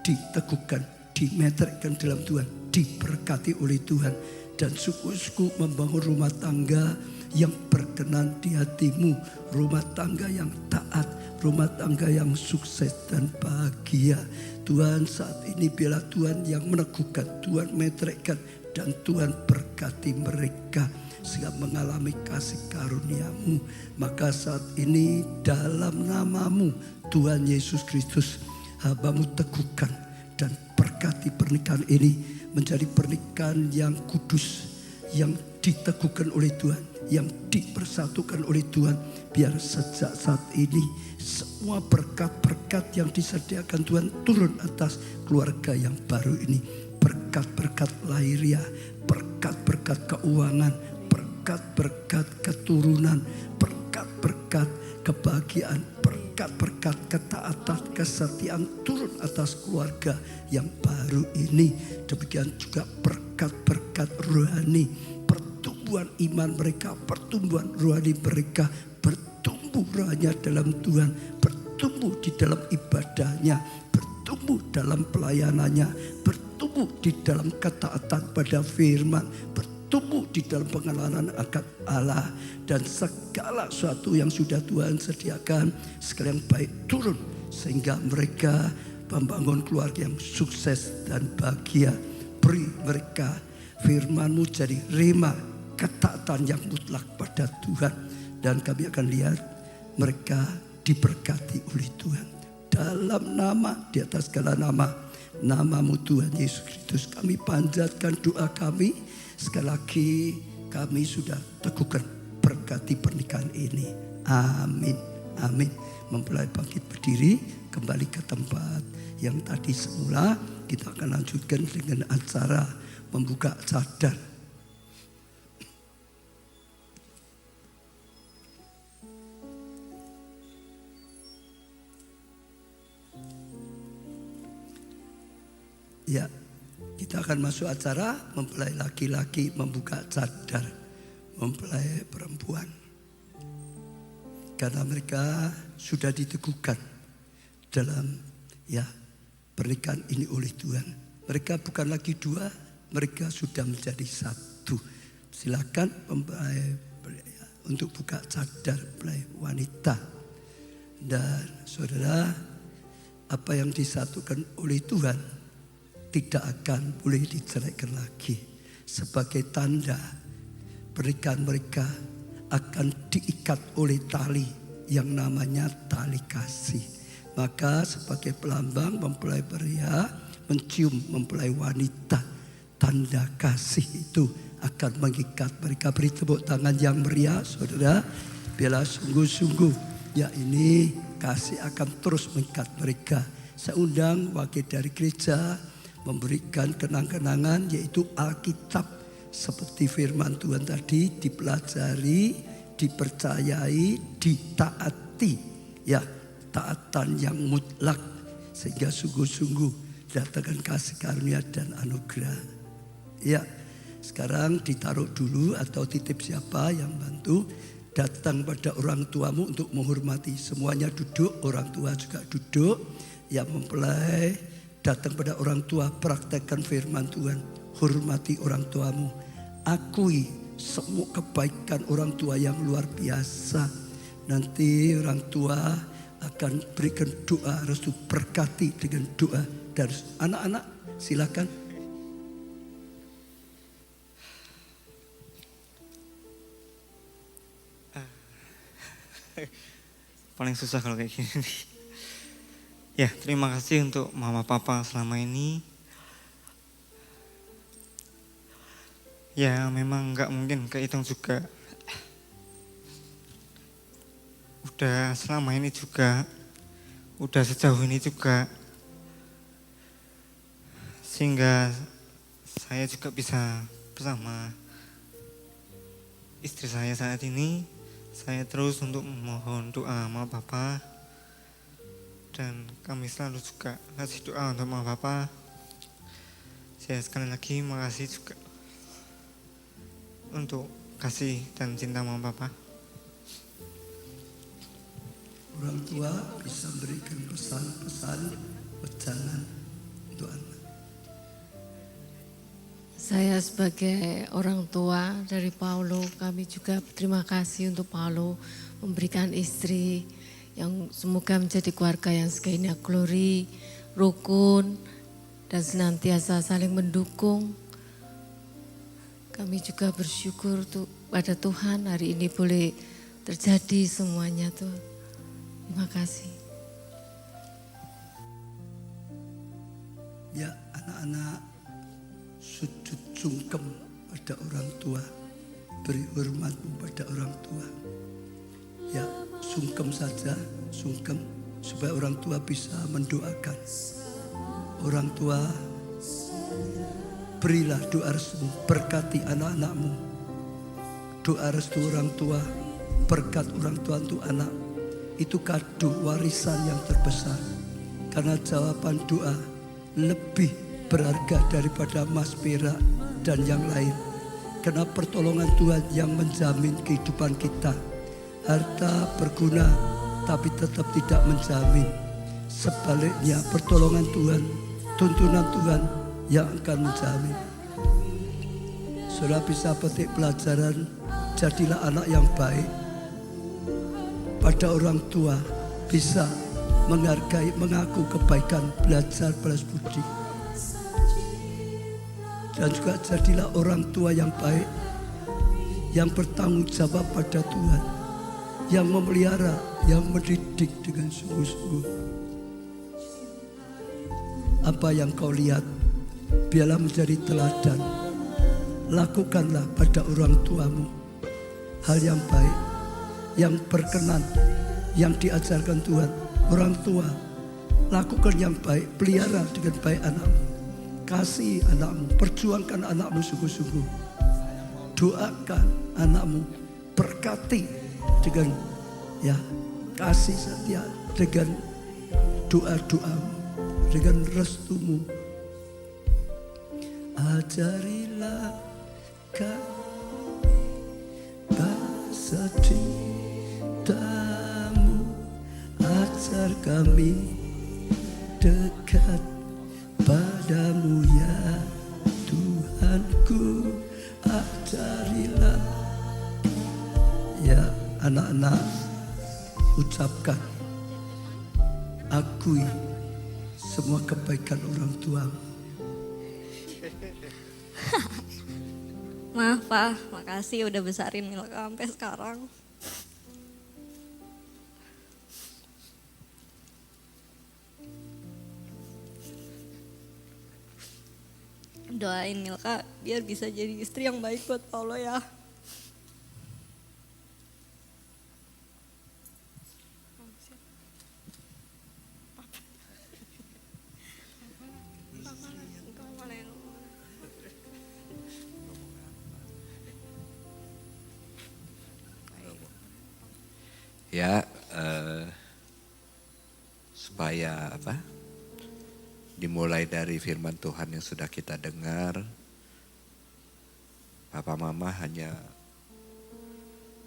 diteguhkan, dimeterkan dalam Tuhan, diberkati oleh Tuhan. Dan suku-suku membangun rumah tangga yang berkenan di hatimu, rumah tangga yang taat, rumah tangga yang sukses dan bahagia. Tuhan, saat ini biarlah Tuhan yang meneguhkan, Tuhan meteraikan, dan Tuhan berkati mereka sehingga mengalami kasih karunia-Mu. Maka saat ini dalam nama-Mu Tuhan Yesus Kristus, hamba-Mu teguhkan dan berkati pernikahan ini menjadi pernikahan yang kudus, yang diteguhkan oleh Tuhan, yang dipersatukan oleh Tuhan. Biar sejak saat ini semua berkat-berkat yang disediakan Tuhan turun atas keluarga yang baru ini. Berkat-berkat lahiriah, berkat-berkat keuangan, berkat-berkat keturunan, berkat-berkat kebahagiaan, berkat-berkat ketaatan, kesetiaan turun atas keluarga yang baru ini. Demikian juga berkat-berkat rohani, pertumbuhan iman mereka, pertumbuhan rohani mereka, bertumbuh rohanya dalam Tuhan, bertumbuh di dalam ibadahnya, bertumbuh dalam pelayanannya, bertumbuh di dalam ketaatan pada firman, bertumbuh di dalam pengenalan akan Allah, dan segala sesuatu yang sudah Tuhan sediakan sekalian baik turun sehingga mereka membangun keluarga yang sukses dan bahagia. Beri mereka firman-Mu jadi rema, ketaatan yang mutlak pada Tuhan, dan kami akan lihat mereka diberkati oleh Tuhan. Dalam nama, di atas segala nama, nama-Mu Tuhan Yesus Kristus, kami panjatkan doa kami. Sekali lagi kami sudah teguhkan, berkati pernikahan ini. Amin, amin. Mempelai bangkit berdiri, kembali ke tempat yang tadi semula. Kita akan lanjutkan dengan acara membuka cadar. Ya, kita akan masuk acara mempelai laki-laki membuka cadar mempelai perempuan. Karena mereka sudah diteguhkan dalam pernikahan ini oleh Tuhan. Mereka bukan lagi dua, mereka sudah menjadi satu. Silakan mempelai untuk buka cadar mempelai wanita. Dan saudara, apa yang disatukan oleh Tuhan tidak akan boleh diceraikan lagi. Sebagai tanda pernikahan mereka akan diikat oleh tali yang namanya tali kasih. Maka sebagai pelambang mempelai pria mencium mempelai wanita, tanda kasih itu akan mengikat mereka. Beri tepuk tangan yang meriah saudara. Biarlah sungguh-sungguh ini kasih akan terus mengikat mereka. Saya undang wakil dari gereja memberikan kenang-kenangan, yaitu Alkitab. Seperti firman Tuhan tadi, dipelajari, dipercayai, ditaati. Taatan yang mutlak, sehingga sungguh-sungguh datangkan kasih karunia dan anugerah. Sekarang ditaruh dulu atau titip siapa yang bantu. Datang pada orang tuamu untuk menghormati. Semuanya duduk, orang tua juga duduk. Yang mempelai datang pada orang tua, praktekkan firman Tuhan. Hormati orang tuamu. Akui semua kebaikan orang tua yang luar biasa. Nanti orang tua akan berikan doa restu, berkati dengan doa. Dan anak-anak silakan. Paling susah kalau kayak gini. Ya, terima kasih untuk mama papa selama ini. Ya, memang nggak mungkin kehitung juga. Udah selama ini juga, udah sejauh ini juga. Sehingga saya juga bisa bersama istri saya saat ini. Saya terus untuk memohon doa sama Bapak. Dan kami selalu juga kasih doa untuk mama papa. Saya sekali lagi makasih juga untuk kasih dan cinta mama papa. Orang tua bisa berikan pesan-pesan, pecahan untuk anak. Saya sebagai orang tua dari Paulo, kami juga berterima kasih untuk Paulo memberikan istri yang semoga menjadi keluarga yang segini glory, rukun, dan senantiasa saling mendukung. Kami juga bersyukur pada Tuhan hari ini boleh terjadi semuanya tuh. Terima kasih. Ya, anak-anak sujud sungkem pada orang tua, beri hormat pada orang tua. Ya, sungkem saja, sungkem supaya orang tua bisa mendoakan. Orang tua, berilah doa restu, berkati anak-anakmu. Doa restu orang tua, berkat orang tua untuk anak, itu kado warisan yang terbesar. Karena jawaban doa lebih berharga daripada emas, perak, dan yang lain. Karena pertolongan Tuhan yang menjamin kehidupan kita. Harta berguna tapi tetap tidak menjamin. Sebaliknya pertolongan Tuhan, tuntunan Tuhan yang akan menjamin. Saudara bisa petik pelajaran, jadilah anak yang baik. Pada orang tua bisa menghargai, mengaku kebaikan, belajar balas budi. Dan juga jadilah orang tua yang baik, yang bertanggung jawab pada Tuhan, yang memelihara, yang mendidik dengan sungguh-sungguh. Apa yang kau lihat, biarlah menjadi teladan. Lakukanlah pada orang tuamu hal yang baik, yang berkenan, yang diajarkan Tuhan. Orang tua, lakukan yang baik, pelihara dengan baik anakmu. Kasih anakmu, perjuangkan anakmu sungguh-sungguh. Doakan anakmu, berkati dengan ya kasih setia, dengan doa-doamu, dengan restumu. Ajarilah kami bahasa cintamu, ajar kami dekat padamu ya Tuhanku. Ajarilah. Ya anak-anak, ucapkan, akui semua kebaikan orang tuamu. Maaf Pak, makasih udah besarin Milka sampai sekarang. Doain Milka biar bisa jadi istri yang baik buat Paulo ya. Ya, supaya dimulai dari firman Tuhan yang sudah kita dengar, Papa Mama hanya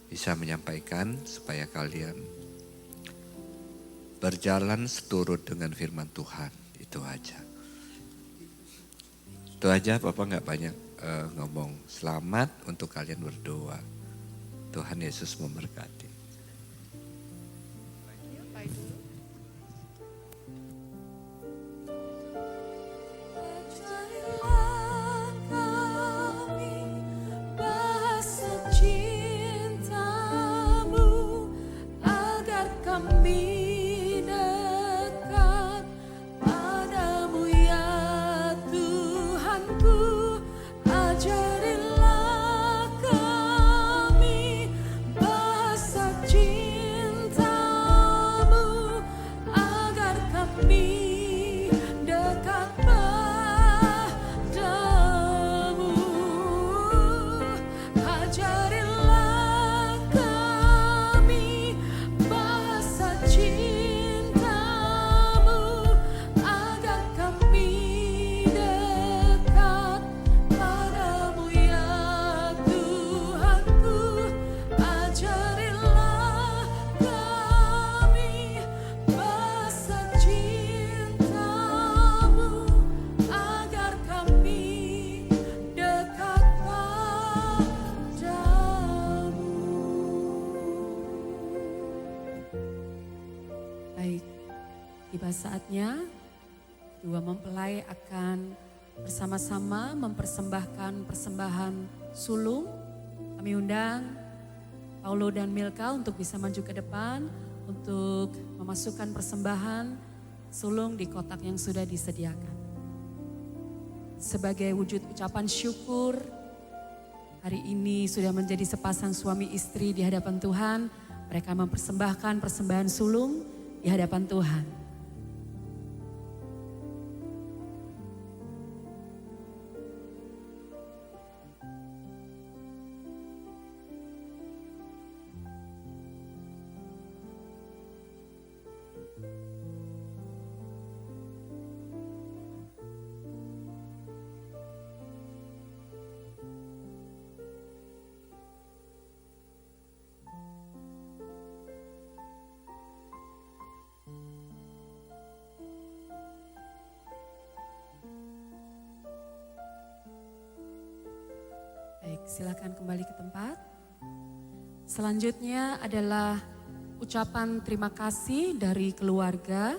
bisa menyampaikan supaya kalian berjalan seturut dengan firman Tuhan, itu aja. Itu aja, Papa nggak banyak ngomong. Selamat untuk kalian berdoa. Tuhan Yesus memberkati. Ajarilah kami bahasa Inilah saatnya dua mempelai akan bersama-sama mempersembahkan persembahan sulung. Kami undang Paulo dan Milka untuk bisa maju ke depan untuk memasukkan persembahan sulung di kotak yang sudah disediakan. Sebagai wujud ucapan syukur, hari ini sudah menjadi sepasang suami istri di hadapan Tuhan. Mereka mempersembahkan persembahan sulung di hadapan Tuhan. Baik, silakan kembali ke tempat. Selanjutnya adalah ucapan terima kasih dari keluarga.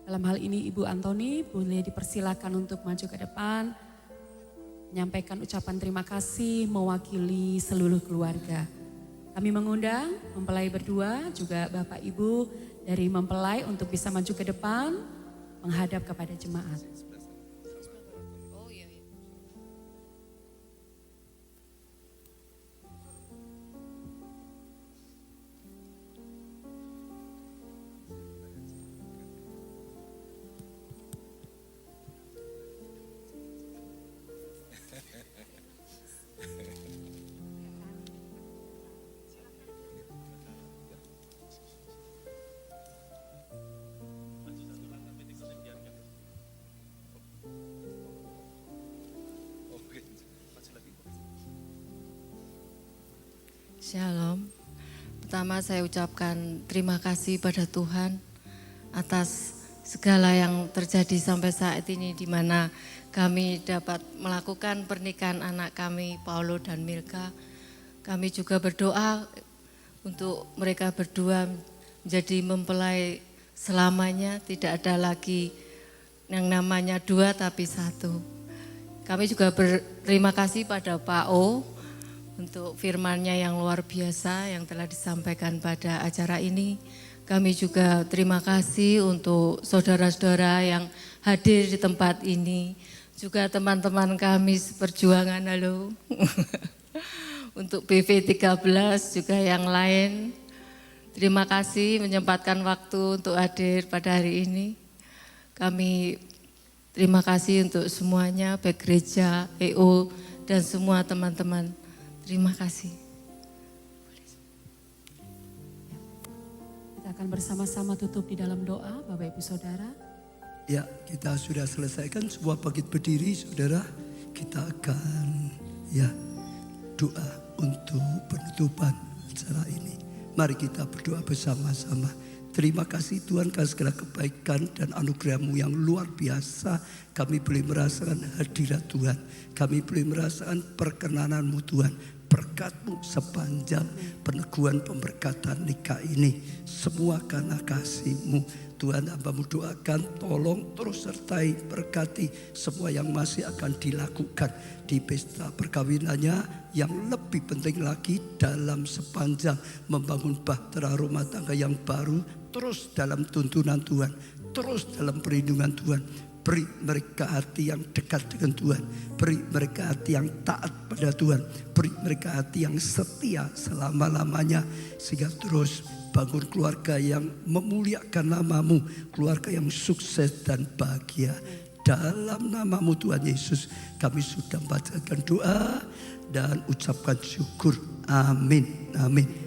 Dalam hal ini Ibu Antoni boleh dipersilakan untuk maju ke depan, menyampaikan ucapan terima kasih mewakili seluruh keluarga. Kami mengundang mempelai berdua, juga Bapak Ibu dari mempelai untuk bisa maju ke depan, menghadap kepada jemaat. Shalom. Pertama saya ucapkan terima kasih pada Tuhan atas segala yang terjadi sampai saat ini, di mana kami dapat melakukan pernikahan anak kami Paulo dan Milka. Kami juga berdoa untuk mereka berdua menjadi mempelai selamanya, tidak ada lagi yang namanya dua tapi satu. Kami juga berterima kasih pada Pak O untuk firman-Nya yang luar biasa yang telah disampaikan pada acara ini. Kami juga terima kasih untuk saudara-saudara yang hadir di tempat ini. Juga teman-teman kami seperjuangan, halo. Untuk BV13 juga yang lain. Terima kasih menyempatkan waktu untuk hadir pada hari ini. Kami terima kasih untuk semuanya, baik gereja, EO, dan semua teman-teman. Terima kasih. Kita akan bersama-sama tutup di dalam doa, Bapak Ibu Saudara. Ya, kita sudah selesaikan sebuah bangkit berdiri, saudara. Kita akan doa untuk penutupan acara ini. Mari kita berdoa bersama-sama. Terima kasih Tuhan karena segala kebaikan dan anugerah-Mu yang luar biasa. Kami boleh merasakan hadirat Tuhan. Kami boleh merasakan perkenanan-Mu Tuhan. Berkat-Mu sepanjang peneguhan pemberkatan nikah ini. Semua karena kasih-Mu. Tuhan, hamba-Mu doakan, tolong terus sertai, berkati semua yang masih akan dilakukan di pesta perkawinannya. Yang lebih penting lagi dalam sepanjang membangun bahtera rumah tangga yang baru, terus dalam tuntunan Tuhan, terus dalam perlindungan Tuhan. Beri mereka hati yang dekat dengan Tuhan. Beri mereka hati yang taat pada Tuhan. Beri mereka hati yang setia selama-lamanya. Sehingga terus bangun keluarga yang memuliakan nama-Mu. Keluarga yang sukses dan bahagia. Dalam nama-Mu Tuhan Yesus, kami sudah membacakan doa dan ucapkan syukur. Amin. Amin.